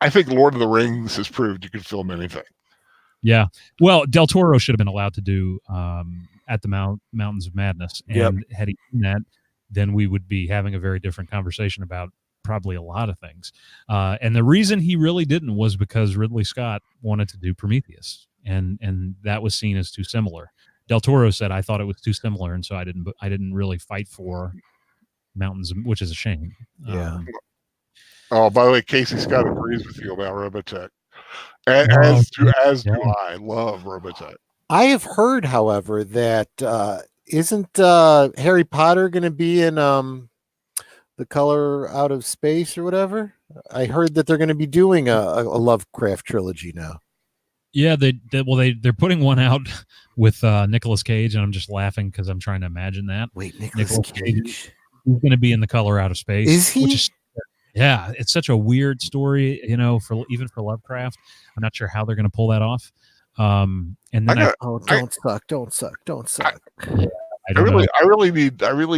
Speaker 1: I think Lord of the Rings has proved you can film anything.
Speaker 2: Yeah. Well, Del Toro should have been allowed to do At the Mountains of Madness, and had he done that, then we would be having a very different conversation about probably a lot of things. And the reason he really didn't was because Ridley Scott wanted to do Prometheus, and that was seen as too similar. Del Toro said, I thought it was too similar, and so I didn't really fight for Mountains, which is a shame.
Speaker 3: Yeah.
Speaker 1: By the way, Casey Scott agrees with you about Robotech. As do I. Love Robotech.
Speaker 3: I have heard, however, that isn't Harry Potter going to be in The Color Out of Space or whatever? I heard that they're going to be doing a Lovecraft trilogy now.
Speaker 2: Yeah, they're putting one out with Nicolas Cage, and I'm just laughing because I'm trying to imagine that.
Speaker 3: Wait, Nicolas Cage?
Speaker 2: He's going to be in The Color Out of Space.
Speaker 3: Is he?
Speaker 2: Yeah, it's such a weird story, even for Lovecraft. I'm not sure how they're going to pull that off. And then
Speaker 3: don't suck.
Speaker 1: I really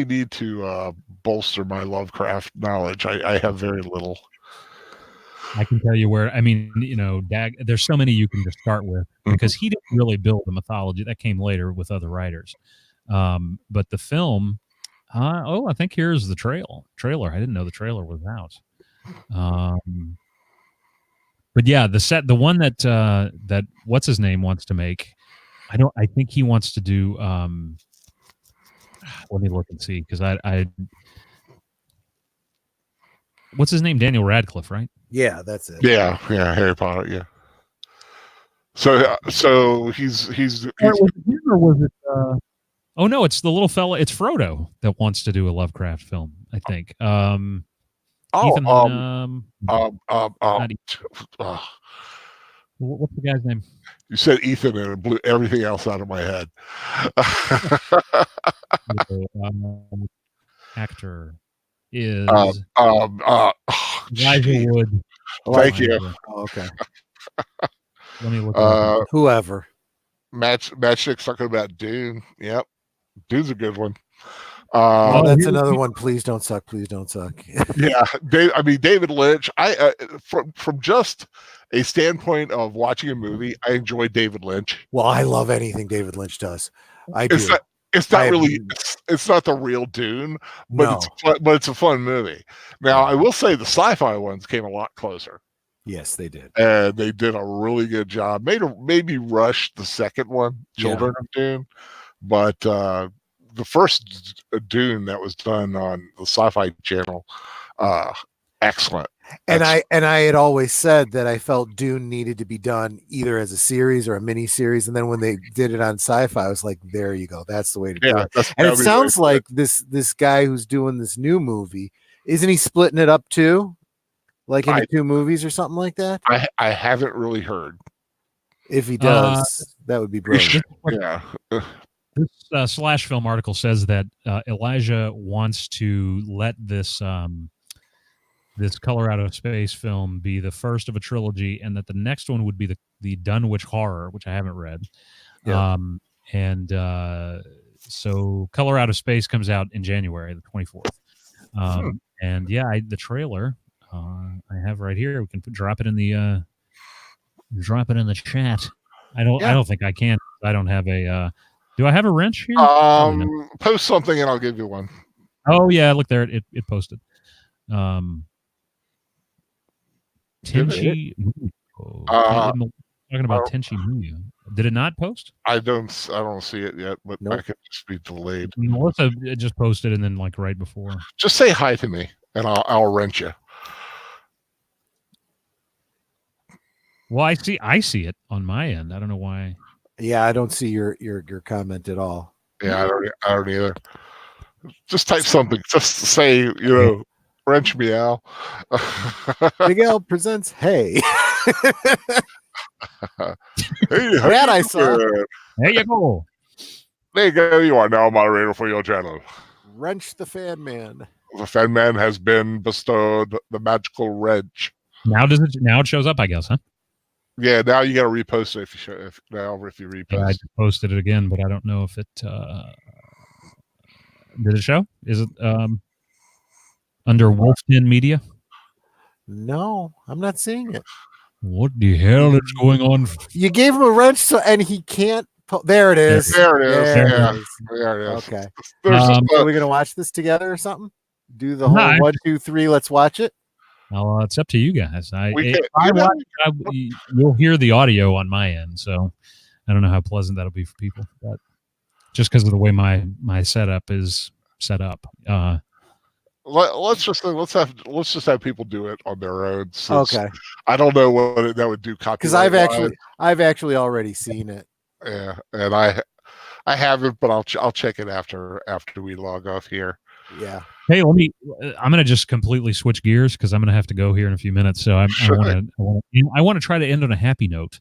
Speaker 1: need to bolster my Lovecraft knowledge. I have very little.
Speaker 2: I can tell you where. I mean, there's so many you can just start with, because he didn't really build the mythology. That came later with other writers. But the film. I think here's the trailer. I didn't know the trailer was out. But yeah, the one that what's his name wants to make. I think he wants to do. Let me look and see, because I. What's his name? Daniel Radcliffe, right?
Speaker 3: Yeah, that's it.
Speaker 1: Yeah, Harry Potter. Yeah. So he's.
Speaker 2: Or was it? Oh no, it's the little fella. It's Frodo that wants to do a Lovecraft film, I think.
Speaker 1: Oh,
Speaker 2: Ethan, not
Speaker 1: uh,
Speaker 2: what's the guy's name?
Speaker 1: you said Ethan and it blew everything else out of my head.
Speaker 2: Actor is Elijah
Speaker 1: geez.
Speaker 2: Wood.
Speaker 1: Thank you.
Speaker 3: Oh, okay.
Speaker 2: Let me look it up.
Speaker 3: Whoever.
Speaker 1: Matchstick's talking about Dune. Yep. Dune's a good one.
Speaker 3: That's another one. Please don't suck. Please don't suck.
Speaker 1: Yeah, David Lynch. From just a standpoint of watching a movie, I enjoy David Lynch.
Speaker 3: Well, I love anything David Lynch does. I do.
Speaker 1: It's not the real Dune, but it's a fun movie. Now, I will say the sci-fi ones came a lot closer.
Speaker 3: Yes, they did,
Speaker 1: and they did a really good job. Maybe rushed the second one, Children of Dune, but the first Dune that was done on the Sci-Fi Channel, excellent.
Speaker 3: And I had always said that I felt Dune needed to be done either as a series or a mini series, and then when they did it on Sci-Fi, I was like, "There you go, that's the way to do it." And it sounds like this guy who's doing this new movie, isn't he splitting it up too, like into two movies or something like that?
Speaker 1: I haven't really heard.
Speaker 3: If he does, that would be brilliant.
Speaker 1: Yeah.
Speaker 2: This Slash Film article says that Elijah wants to let this Color Out of Space film be the first of a trilogy, and that the next one would be the Dunwich Horror, which I haven't read.
Speaker 3: Yeah.
Speaker 2: So Color Out of Space comes out in January, the 24th. And the trailer I have right here. We can drop it in the chat. I don't think I can. I don't have a. Do I have a wrench here?
Speaker 1: Post something and I'll give you one.
Speaker 2: Oh yeah, look there. It posted. Tenchi. Talking about Tenchi Muyo. Did it not post?
Speaker 1: I don't see it yet, but I could just be delayed.
Speaker 2: Melissa just posted and then right before.
Speaker 1: Just say hi to me and I'll wrench you.
Speaker 2: Well, I see it on my end. I don't know why.
Speaker 3: Yeah, I don't see your comment at all.
Speaker 1: Yeah, I don't either. Just type something. Just say, wrench me, Al.
Speaker 3: Big Al presents Hey.
Speaker 1: Hey,
Speaker 3: that I saw.
Speaker 2: There you go.
Speaker 1: There you go. You are now moderator for your channel.
Speaker 3: Wrench the Fan Man.
Speaker 1: The Fan Man has been bestowed the magical wrench.
Speaker 2: Now it shows up, I guess, huh?
Speaker 1: Yeah, now you got to repost it if you repost.
Speaker 2: Yeah, I just posted it again, but I don't know if it did it show? Is it under Wolfden Media?
Speaker 3: No, I'm not seeing it.
Speaker 2: What the hell is going on?
Speaker 3: You gave him a wrench, and he can't. There it is.
Speaker 1: There it is. There it is.
Speaker 3: Okay. Are we gonna watch this together or something? Do the whole 1, 2, 3. Let's watch it.
Speaker 2: Well, it's up to you guys. You'll hear the audio on my end, so I don't know how pleasant that'll be for people, but just because of the way my setup is set up.
Speaker 1: Let's just have people do it on their own.
Speaker 3: Okay.
Speaker 1: I don't know what that would do.
Speaker 3: Because I've actually already seen it.
Speaker 1: Yeah, and I haven't, but I'll check it after we log off here.
Speaker 3: Yeah.
Speaker 2: Hey, I'm going to just completely switch gears because I'm going to have to go here in a few minutes. So I want to try to end on a happy note.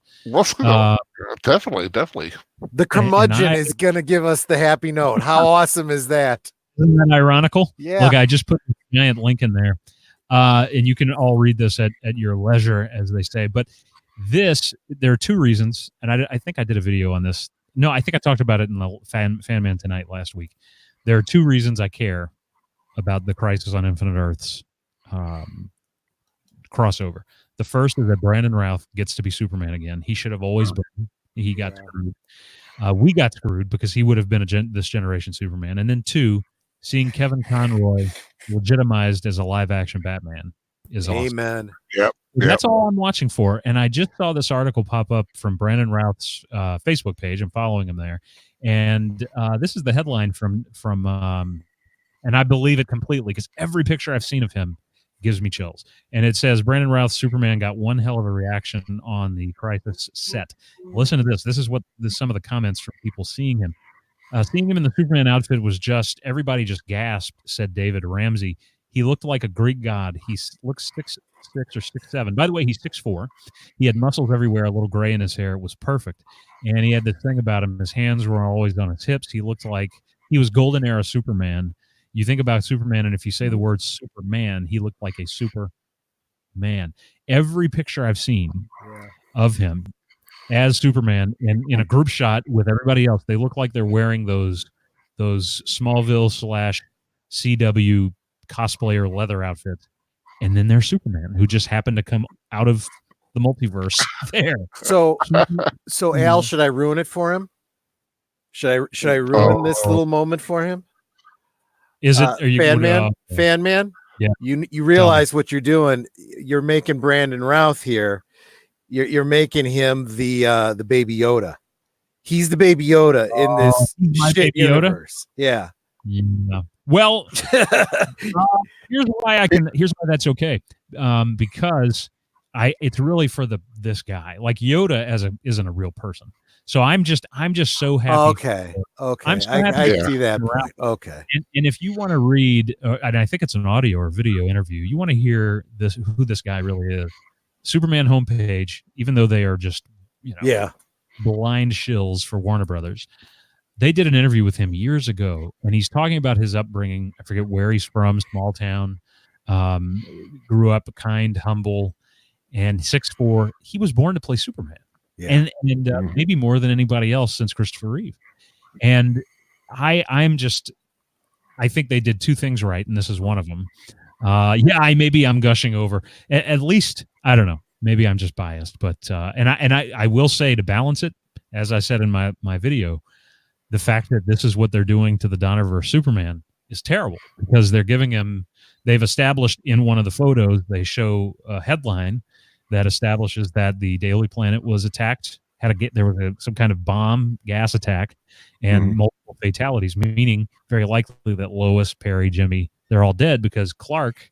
Speaker 1: Definitely.
Speaker 3: The curmudgeon is going to give us the happy note. How awesome is that?
Speaker 2: Isn't that ironical?
Speaker 3: Yeah.
Speaker 2: Look, I just put a giant link in there, and you can all read this at your leisure, as they say. But there are two reasons, and I think I did a video on this. No, I think I talked about it in the Fan Man Tonight last week. There are two reasons I care about the Crisis on Infinite Earths crossover. The first is that Brandon Routh gets to be Superman again. He should have always been. He got screwed. We got screwed because he would have been this generation Superman. And then two, seeing Kevin Conroy legitimized as a live-action Batman is awesome.
Speaker 3: Amen.
Speaker 1: Yep.
Speaker 2: That's all I'm watching for. And I just saw this article pop up from Brandon Routh's Facebook page. I'm following him there. And this is the headline from and I believe it completely because every picture I've seen of him gives me chills. And it says Brandon Routh's Superman got one hell of a reaction on the Crisis set. Listen to this. This is some of the comments from people seeing him. Seeing him in the Superman outfit was everybody just gasped, said David Ramsey. He looked like a Greek god. He looks 6'6" or 6'7". By the way, he's 6'4". He had muscles everywhere, a little gray in his hair. It was perfect. And he had this thing about him. His hands were always on his hips. He looked like he was golden era Superman. You think about Superman, and if you say the word Superman, he looked like a Superman. Every picture I've seen of him as Superman in a group shot with everybody else, they look like they're wearing those Smallville / CW cosplayer leather outfits, and then there's Superman, who just happened to come out of the multiverse there.
Speaker 3: So Al, should I ruin it for him? Should I ruin this little moment for him?
Speaker 2: Is it? Are you
Speaker 3: fan man?
Speaker 2: Yeah.
Speaker 3: You realize what you're doing? You're making Brandon Routh here. You're making him the Baby Yoda. He's the Baby Yoda in this shit universe. Yeah.
Speaker 2: Well, here's why that's okay. Because it's really for this guy. Like Yoda isn't a real person. So I'm just so happy.
Speaker 3: Okay. I'm so happy I see that point. Okay.
Speaker 2: And if you want to read, and I think it's an audio or video interview, you want to hear who this guy really is. Superman homepage, even though they are just blind shills for Warner Brothers. They did an interview with him years ago, and he's talking about his upbringing. I forget where he's from, small town, grew up kind, humble, and 6'4". He was born to play Superman, and maybe more than anybody else since Christopher Reeve. And I think they did two things right, and this is one of them. Maybe I'm gushing over. At least I don't know. Maybe I'm just biased, but I will say, to balance it, as I said in my video, the fact that this is what they're doing to the Donnerverse Superman is terrible, because they've established in one of the photos, they show a headline that establishes that the Daily Planet was attacked, there was some kind of bomb gas attack and multiple fatalities, meaning very likely that Lois, Perry, Jimmy, they're all dead, because Clark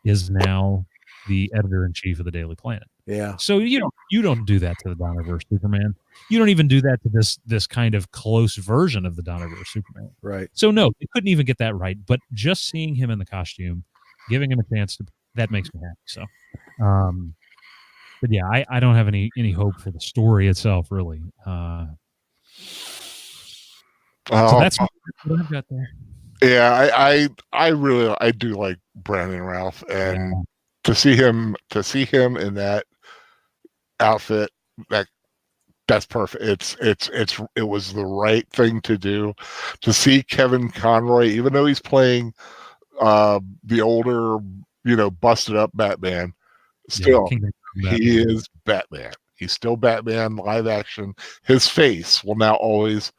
Speaker 2: is now the editor-in-chief of the Daily Planet.
Speaker 3: Yeah.
Speaker 2: So you don't do that to the Donnerverse Superman. You don't even do that to this kind of close version of the Donnerverse Superman.
Speaker 3: Right.
Speaker 2: So no, they couldn't even get that right. But just seeing him in the costume, giving him a chance that makes me happy. So, but yeah, I don't have any hope for the story itself, really. So that's what I've got there.
Speaker 1: Yeah, I do like Brandon Routh, and to see him in that outfit, that's perfect. It was the right thing to do. To see Kevin Conroy, even though he's playing the older, busted up Batman, still he is Batman. He's still Batman live action. His face will now always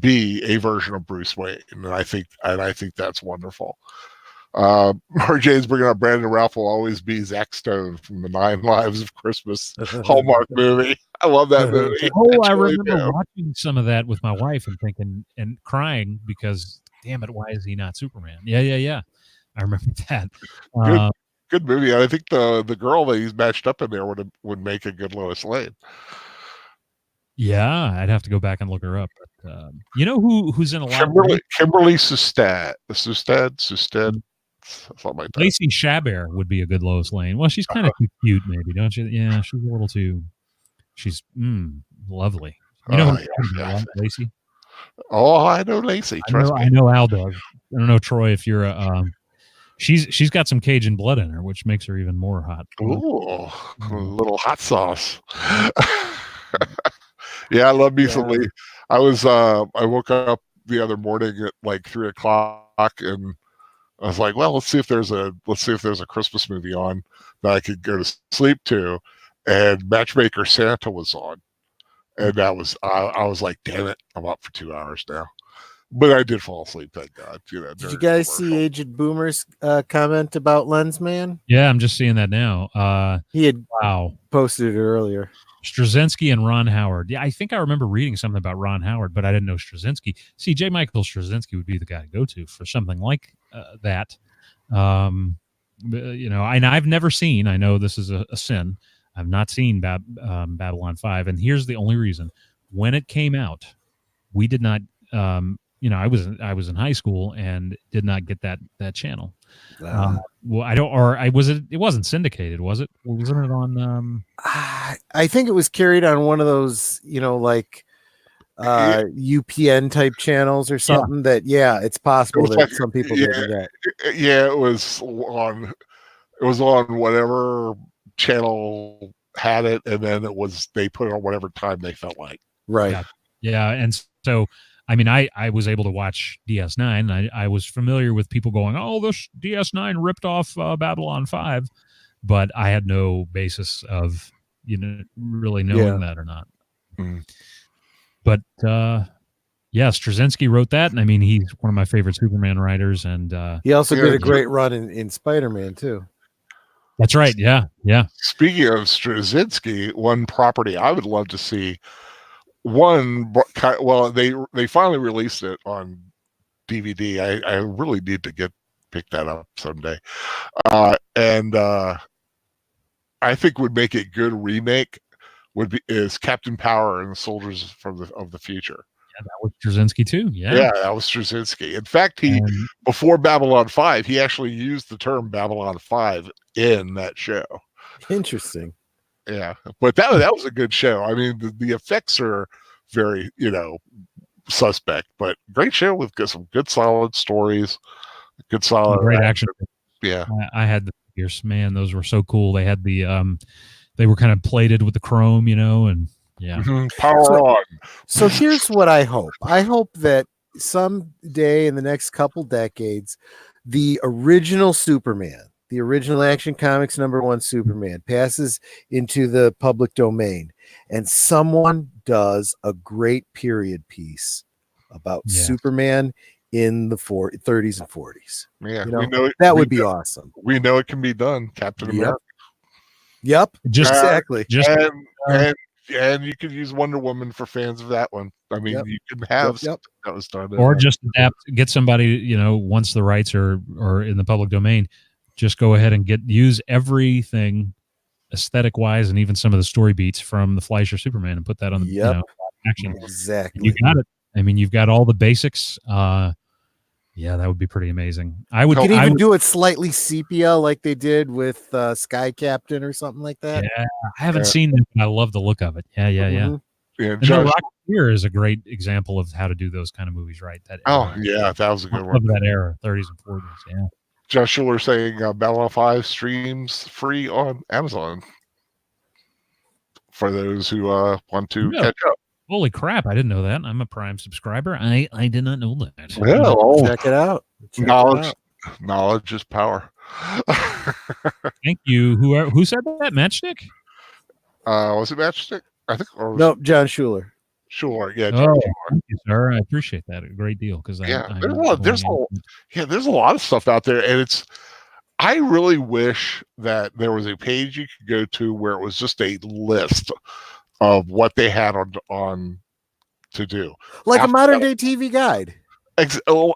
Speaker 1: be a version of Bruce Wayne, and I think that's wonderful. RJ's bringing up Brandon Routh will always be Zack Stone from the 9 Lives of Christmas Hallmark movie. I love that movie.
Speaker 2: I remember watching some of that with my wife and thinking and crying because, damn it, why is he not Superman? Yeah. I remember that.
Speaker 1: Good movie. I think the girl that he's matched up in there would make a good Lois Lane.
Speaker 2: Yeah, I'd have to go back and look her up. But, who's in a lot
Speaker 1: of Kimberly Sustad. Something like that.
Speaker 2: Lacey Chabert would be a good Lois Lane. Well, she's kind of too cute, maybe, don't you? Yeah, she's a little too. She's lovely. Lacey?
Speaker 1: Oh, I know Lacey.
Speaker 2: I know Al does. I don't know, Troy, if you're a. She's got some Cajun blood in her, which makes her even more hot.
Speaker 1: Ooh, a little hot sauce. Yeah, I love me some Lacey. I woke up the other morning at like 3:00, and I was like, well, let's see if there's a Christmas movie on that I could go to sleep to, and Matchmaker Santa was on, and that was I was like, damn it, I'm up for 2 hours now, but I did fall asleep, thank God.
Speaker 3: Did you guys see Aged Boomer's comment about Lensman?
Speaker 2: Yeah, I'm just seeing that now.
Speaker 3: He had posted it earlier.
Speaker 2: Straczynski and Ron Howard. Yeah, I think I remember reading something about Ron Howard, but I didn't know Straczynski. See, J. Michael Straczynski would be the guy to go to for something like that. And I've never seen, I know this is a sin, I've not seen Babylon 5, and here's the only reason. When it came out, we did not I was in high school and did not get that channel.
Speaker 3: Uh,
Speaker 2: Well, I don't, or I was it wasn't syndicated, was it? Wasn't it on?
Speaker 3: I think it was carried on one of those, like UPN type channels or something. That it's possible that some people did that.
Speaker 1: Yeah, it was on whatever channel had it, and then they put it on whatever time they felt like.
Speaker 3: Right.
Speaker 2: Yeah. And so, I mean, I was able to watch DS9. And I was familiar with people going, "Oh, this DS9 ripped off Babylon 5," but I had no basis of really knowing that or not.
Speaker 1: Mm.
Speaker 2: But Straczynski wrote that, and I mean, he's one of my favorite Superman writers, and
Speaker 3: he also did a great run in Spider-Man too.
Speaker 2: That's right. Yeah.
Speaker 1: Speaking of Straczynski, one property I would love to see. They finally released it on DVD. I really need to pick that up someday. And I think would make a good remake is Captain Power and the Soldiers of the Future.
Speaker 2: Yeah, that was Straczynski too. Yeah,
Speaker 1: that was Straczynski. In fact, before Babylon 5, he actually used the term Babylon 5 in that show.
Speaker 3: Interesting.
Speaker 1: Yeah, but that was a good show. I mean, the effects are very, suspect, but great show with some good solid stories, good solid
Speaker 2: great action.
Speaker 1: Yeah,
Speaker 2: I had the figures, man. Those were so cool. They had the they were kind of plated with the chrome, and
Speaker 1: power on.
Speaker 3: So here's what I hope. I hope that someday in the next couple decades, the original Superman, the original Action Comics #1 Superman, passes into the public domain, and someone does a great period piece about Superman in the 30s and 40s.
Speaker 1: Yeah,
Speaker 3: we know that would be awesome.
Speaker 1: We know it can be done, Captain America.
Speaker 3: Yep, exactly.
Speaker 1: And you could use Wonder Woman for fans of that one. I mean, you can have that was done.
Speaker 2: Or just get somebody, once the rights are in the public domain, just go ahead and use everything aesthetic wise and even some of the story beats from the Fleischer Superman and put that on the action.
Speaker 3: Exactly.
Speaker 2: You got it. I mean, you've got all the basics. Yeah, that would be pretty amazing. You
Speaker 3: could even do it slightly sepia like they did with Sky Captain or something like that.
Speaker 2: Yeah, I haven't seen that, but I love the look of it. Yeah.
Speaker 1: Yeah,
Speaker 2: and The Rocketeer is a great example of how to do those kind of movies right. That
Speaker 1: was a good one.
Speaker 2: Of that era, 30s and 40s. Yeah.
Speaker 1: Josh Schuler saying Babylon 5 streams free on Amazon for those who want to catch up.
Speaker 2: Holy crap, I didn't know that. I'm a Prime subscriber. I did not know that.
Speaker 1: Well,
Speaker 3: check it out.
Speaker 1: Knowledge is power.
Speaker 2: Thank you. Who said that? Matchstick?
Speaker 1: Was it Matchstick? I think.
Speaker 3: No, John Schuler.
Speaker 1: Sure, yeah.
Speaker 2: Thank you, sir. I appreciate that a great deal because
Speaker 1: there's a lot of stuff out there, and I really wish that there was a page you could go to where it was just a list of what they had on to do,
Speaker 3: like a modern day TV guide.
Speaker 1: Just a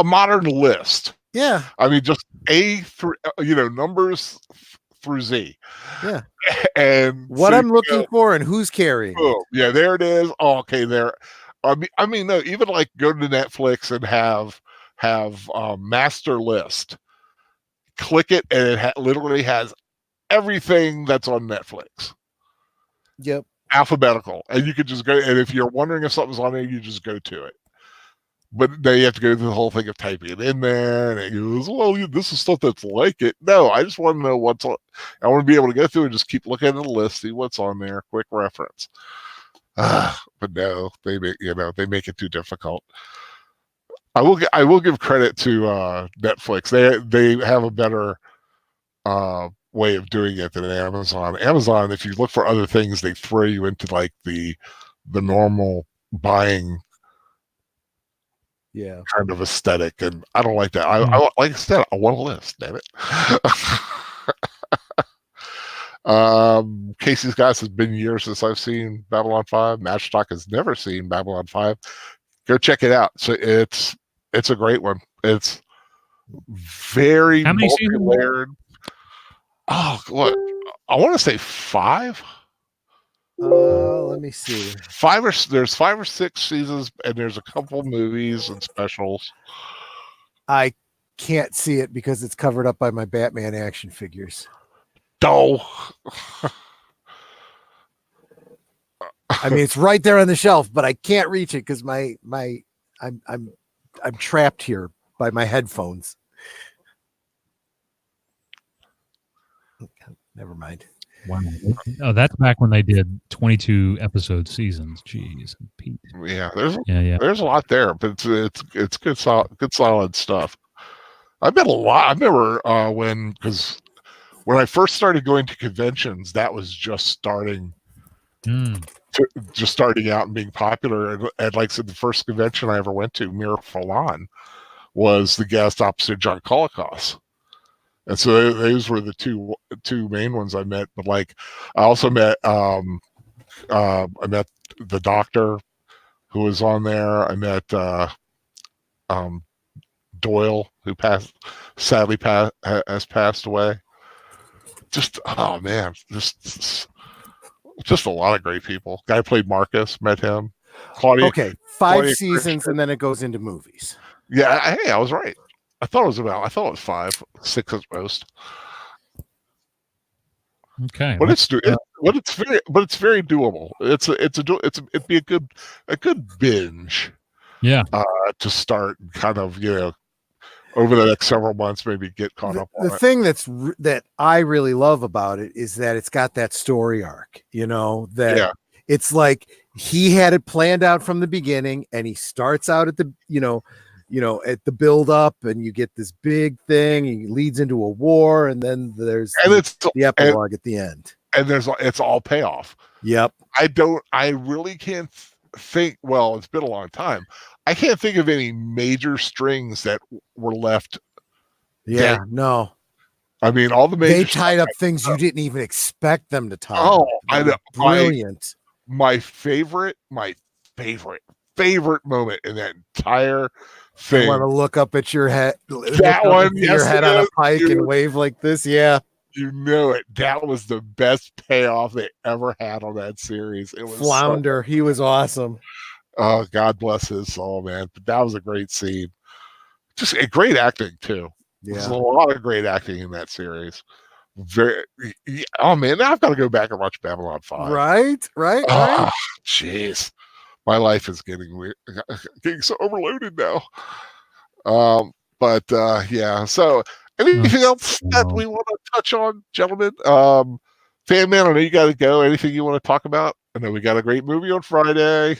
Speaker 1: modern list.
Speaker 3: Yeah,
Speaker 1: I mean, just A through numbers through Z.
Speaker 3: Yeah,
Speaker 1: and
Speaker 3: what I'm looking for and who's carrying.
Speaker 1: Oh, yeah, there it is. Oh, okay, there. I mean, no, even like go to Netflix and have master list. Click it, and it literally has everything that's on Netflix.
Speaker 3: Yep.
Speaker 1: Alphabetical. And you could just go, and if you're wondering if something's on there, you just go to it. But then you have to go through the whole thing of typing it in there, and it goes, well, this is stuff that's like it. No, I just want to know what's on. I want to be able to go through and just keep looking at the list, see what's on there, quick reference. But no, they make it too difficult. I will give credit to Netflix. They have a better way of doing it than Amazon. Amazon, if you look for other things, they throw you into like the normal buying kind of aesthetic, and I don't like that. I like I said, I want a list, damn it. Casey Scott says, been years since I've seen Babylon 5. Matchstock has never seen Babylon 5. Go check it out. So it's a great one. It's very multi-layered. Oh, what? I want to say 5.
Speaker 3: Let me see.
Speaker 1: There's 5 or 6 seasons, and there's a couple movies and specials.
Speaker 3: I can't see it because it's covered up by my Batman action figures.
Speaker 1: Oh.
Speaker 3: I mean, it's right there on the shelf, but I can't reach it because I'm trapped here by my headphones. Never mind.
Speaker 2: Wow. Oh, that's back when they did 22 episode seasons. Jeez, Pete.
Speaker 1: Yeah, there's a lot there, but it's good solid stuff. I met a lot. I remember because when I first started going to conventions, that was just starting out and being popular. And like I said, the first convention I ever went to, Mir Falan, was the guest opposite John Colicos. And so those were the two main ones I met. But like, I also met I met the doctor who was on there. I met Doyle, who sadly has passed away. Just oh man, just a lot of great people. Guy played Marcus, met him. Claudia.
Speaker 3: Okay, 5 seasons, and then it goes into movies.
Speaker 1: Yeah, hey, I was right. I thought it was 5, 6 at most.
Speaker 2: Okay,
Speaker 1: but it's very doable. It'd be a good binge.
Speaker 2: Yeah.
Speaker 1: To start, kind of over the next several months, maybe get caught up on
Speaker 3: the thing that I really love about it is that it's got that story arc. It's like he had it planned out from the beginning, and he starts out at the at the build up, and you get this big thing, he leads into a war, and then there's the epilogue at the end.
Speaker 1: And it's all payoff.
Speaker 3: Yep.
Speaker 1: I really can't think, well, it's been a long time. I can't think of any major strings that were left.
Speaker 3: Yeah, no.
Speaker 1: I mean, all the major
Speaker 3: they tied up things you didn't even expect them to tie.
Speaker 1: Oh, I know.
Speaker 3: Brilliant.
Speaker 1: My favorite moment in that entire thing.
Speaker 3: I want to look up at your head.
Speaker 1: That one,
Speaker 3: your head on a pike and wave like this. Yeah.
Speaker 1: You know it. That was the best payoff they ever had on that series. It was
Speaker 3: Flounder. He was awesome.
Speaker 1: Oh, God bless his soul, man. But that was a great scene. Just a great acting too.
Speaker 3: Yeah.
Speaker 1: There's a lot of great acting in that series. Oh man, now I've got to go back and watch Babylon 5.
Speaker 3: Right.
Speaker 1: Jeez. My life is getting weird, getting so overloaded now. Yeah. So, anything else that we want to touch on, gentlemen? Fan Man, I know you got to go. Anything you want to talk about? I know we got a great movie on Friday.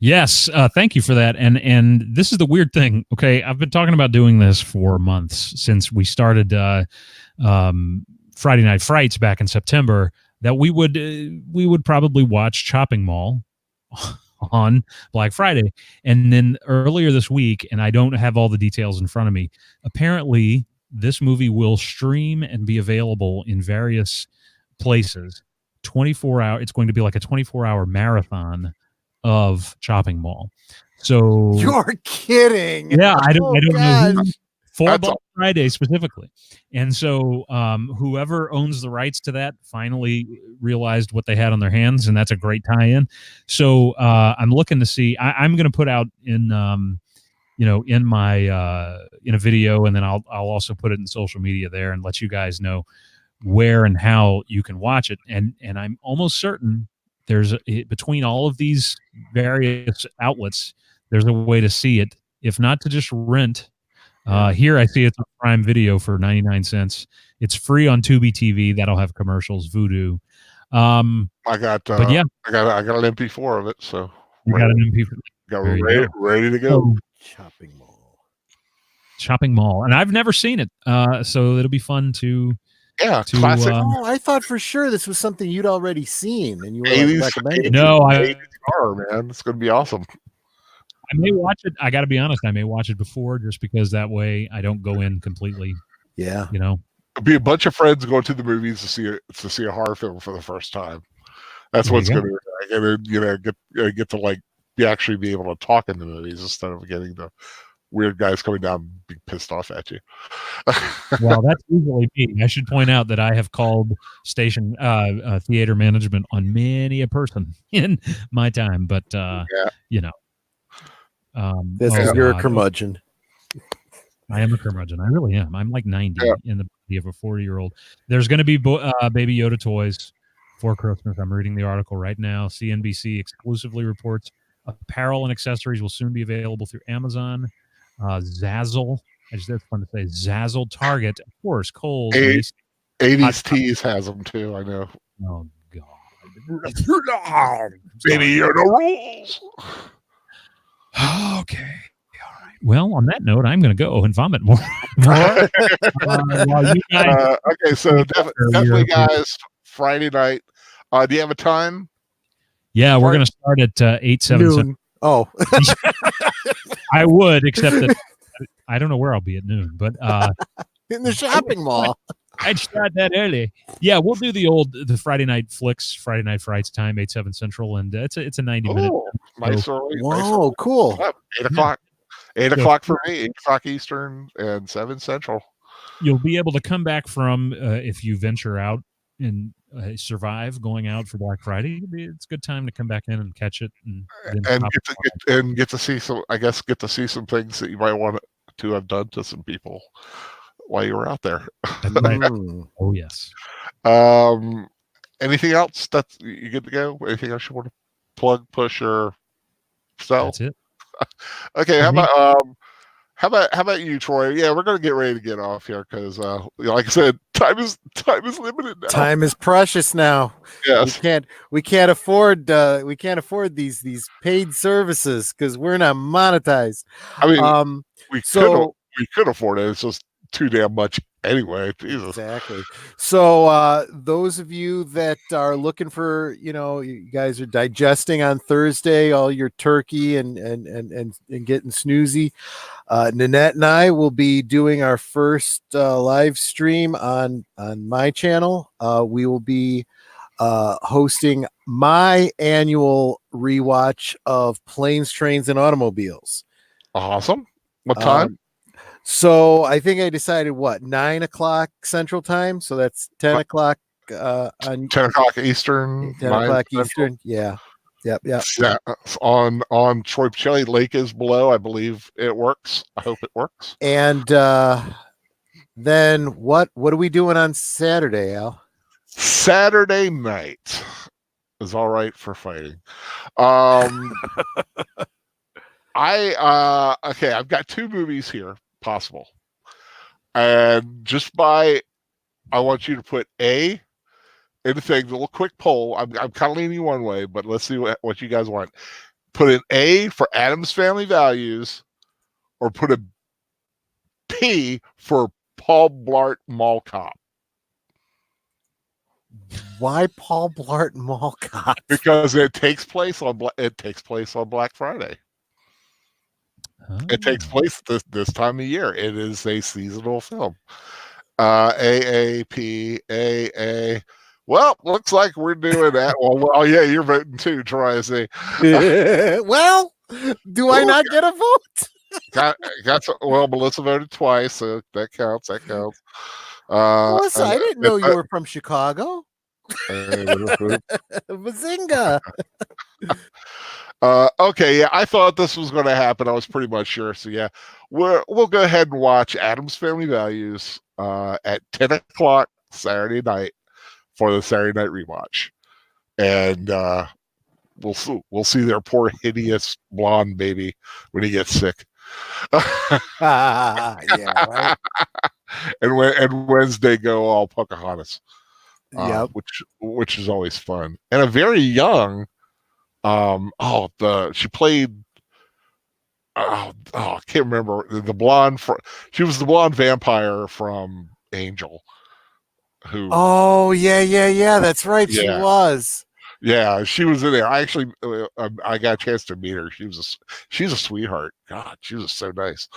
Speaker 2: Yes, thank you for that. And this is the weird thing. Okay, I've been talking about doing this for months since we started Friday Night Frights back in September. That we would probably watch Chopping Mall on Black Friday. And then earlier this week, and I don't have all the details in front of me, apparently this movie will stream and be available in various places 24 hours. It's going to be like a 24-hour marathon of Chopping Mall. So
Speaker 3: you're kidding.
Speaker 2: Yeah, I don't know who, for Black Friday specifically. And so whoever owns the rights to that finally realized what they had on their hands, and that's a great tie-in. So I'm looking to see. I'm going to put out in in my in a video, and then I'll also put it in social media there and let you guys know where and how you can watch it. And I'm almost certain there's between all of these various outlets, there's a way to see it, if not to just rent. Here I see it's on Prime Video for 99 cents. It's free on Tubi TV. That'll have commercials. Vudu.
Speaker 1: I got an MP4 of it, so
Speaker 2: you got an MP4.
Speaker 1: Got ready to go.
Speaker 3: Chopping Mall,
Speaker 2: and I've never seen it, so it'll be fun to.
Speaker 1: Yeah, classic.
Speaker 3: I thought for sure this was something you'd already seen, and you were
Speaker 1: 80s,
Speaker 3: recommending.
Speaker 2: No,
Speaker 1: 80s horror, man. It's going to be awesome.
Speaker 2: I may watch it. I got to be honest. I may watch it before, just because that way I don't go in completely.
Speaker 3: Yeah,
Speaker 2: It'll
Speaker 1: be a bunch of friends going to the movies to see a horror film for the first time. That's what's going to be like. And then, get to actually be able to talk in the movies instead of getting to weird guys coming down being pissed off at you.
Speaker 2: Well, that's usually me. I should point out that I have called station theater management on many a person in my time, but you know,
Speaker 3: This is you're a curmudgeon.
Speaker 2: I am a curmudgeon. I really am. I'm like 90 in the body of a 40-year-old. There's going to be Baby Yoda toys for Christmas. I'm reading the article right now. CNBC exclusively reports apparel and accessories will soon be available through Amazon, Zazzle. That's fun to say. Zazzle, Target, of course, Kohl's.
Speaker 1: 80s Tees has them too. I know.
Speaker 2: Oh God.
Speaker 1: Baby Yoda rules.
Speaker 2: Okay. All right. Well, on that note, I'm going to go and vomit more.
Speaker 1: Okay, so definitely, guys, Friday night. Do you have a time?
Speaker 2: Yeah, we're going to start at 8/7.
Speaker 3: Oh,
Speaker 2: I would, except that I don't know where I'll be at noon, but
Speaker 3: in the shopping mall.
Speaker 2: I'd start that early. Yeah, we'll do the Friday night flicks, Friday night frights time, 8/7 Central, and it's a 90-minute.
Speaker 1: Nice
Speaker 2: so,
Speaker 1: early.
Speaker 3: Whoa, cool.
Speaker 1: 8 o'clock. 8 o'clock for me, 8 o'clock Eastern, and 7 Central.
Speaker 2: You'll be able to come back from if you venture out and survive going out for Black Friday. It's a good time to come back in and catch it
Speaker 1: and get to see some. I guess get to see some things that you might want to have done to some people while you were out there.
Speaker 2: Right. Oh yes.
Speaker 1: Anything else? That's you good to go? Anything else you want to plug, push, or sell?
Speaker 2: That's it.
Speaker 1: Okay. How about you, Troy? Yeah, we're gonna get ready to get off here because, like I said, time is limited now.
Speaker 3: Time is precious now.
Speaker 1: Yes,
Speaker 3: we can't afford these paid services because we're not monetized.
Speaker 1: I mean, we could afford it. It's just too damn much anyway. Jesus.
Speaker 3: Exactly. So those of you that are looking for, you guys are digesting on Thursday all your turkey and getting snoozy. Nanette and I will be doing our first live stream on my channel. We will be hosting my annual rewatch of Planes, Trains, and Automobiles.
Speaker 1: Awesome. What time?
Speaker 3: So I think I decided 9 o'clock Central Time. So that's 10 o'clock on
Speaker 1: 10 o'clock Eastern.
Speaker 3: 10 o'clock Eastern. Yeah. Yep.
Speaker 1: Yeah. On Troy Pacelli. Lake is below. I believe it works. I hope it works.
Speaker 3: And then what are we doing on Saturday, Al?
Speaker 1: Saturday night is all right for fighting. I've got 2 movies here possible, and I want you to put A in the thing, the little quick poll. I'm kind of leaning one way, but let's see what you guys want. Put an A for Addams Family Values, or put a P for Paul Blart Mall Cop.
Speaker 3: Why Paul Blart Mall Cop?
Speaker 1: Because it takes place on Black Friday. It takes place this time of year. It is a seasonal film. AAP, AA. Well, looks like we're doing that. Well, yeah, you're voting too, Troy. I see.
Speaker 3: Well, do I not get a vote?
Speaker 1: Melissa voted twice, so that counts.
Speaker 3: Melissa, I didn't know you were from Chicago. Bazinga.
Speaker 1: Okay, yeah, I thought this was going to happen. I was pretty much sure. So yeah, we'll go ahead and watch Addams Family Values at 10 o'clock Saturday night for the Saturday night rewatch, and we'll see their poor hideous blonde baby when he gets sick.
Speaker 3: Yeah, right.
Speaker 1: and Wednesday go all Pocahontas, which is always fun, and a very young. She played. I can't remember the blonde. She was the blonde vampire from Angel. Who?
Speaker 3: Oh yeah. That's right.
Speaker 1: Yeah.
Speaker 3: She was.
Speaker 1: Yeah, she was in there. I actually, I got a chance to meet her. She's a sweetheart. God, she was so nice.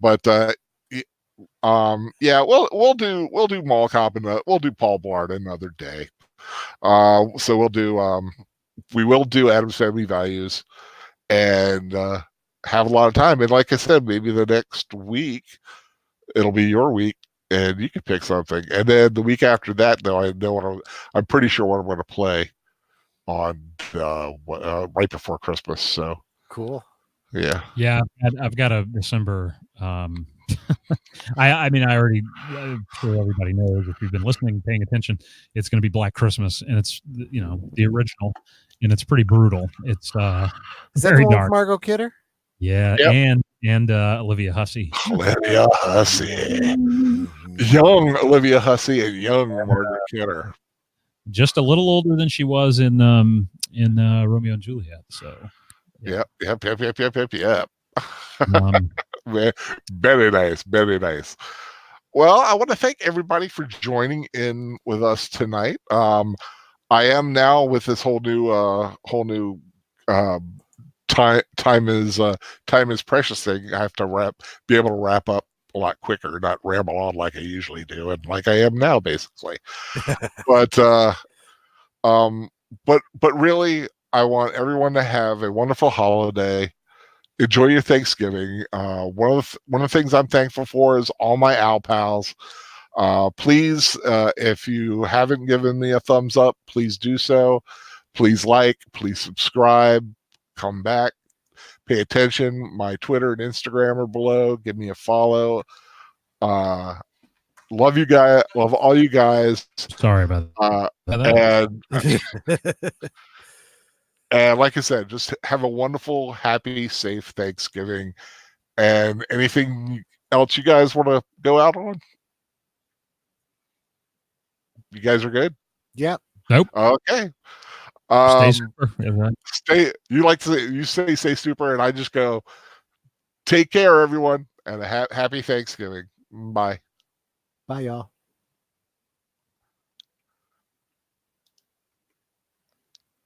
Speaker 1: But yeah, we'll do Mall Cop and we'll do Paul Blart another day. So we will do Addams Family Values, and have a lot of time. And like I said, maybe the next week it'll be your week, and you can pick something. And then the week after that, though, I know what I'm pretty sure what I'm going to play on right before Christmas. So
Speaker 3: Cool.
Speaker 2: Yeah, I've got a December. I mean, I'm sure everybody knows if you've been listening, paying attention, it's going to be Black Christmas, and it's the original, and it's pretty brutal. It's
Speaker 3: Is that
Speaker 2: very
Speaker 3: the one with
Speaker 2: dark.
Speaker 3: Margot Kidder?
Speaker 2: Yeah,
Speaker 1: Yep.
Speaker 2: and Olivia Hussey.
Speaker 1: Olivia Hussey, young Olivia Hussey, and young Margaret Kidder.
Speaker 2: Just a little older than she was in Romeo and Juliet. So.
Speaker 1: Yep. Very nice, very nice. Well, I want to thank everybody for joining in with us tonight. I am now with this whole new time is precious thing. I have to be able to wrap up a lot quicker, not ramble on like I usually do, and like I am now, basically. But really, I want everyone to have a wonderful holiday. Enjoy your Thanksgiving. One of the things I'm thankful for is all my owl pals. Please, if you haven't given me a thumbs up, please do so. Please please subscribe, come back, pay attention. My Twitter and Instagram are below. Give me a follow. Love you guys. Love all you guys.
Speaker 2: Sorry about
Speaker 1: that. And like I said, just have a wonderful, happy, safe Thanksgiving. And anything else you guys want to go out on? You guys are good?
Speaker 3: Yep.
Speaker 2: Nope.
Speaker 1: Okay.
Speaker 2: Stay super.
Speaker 1: You say stay super, and I just go, take care, everyone, and a happy Thanksgiving. Bye.
Speaker 3: Bye, y'all.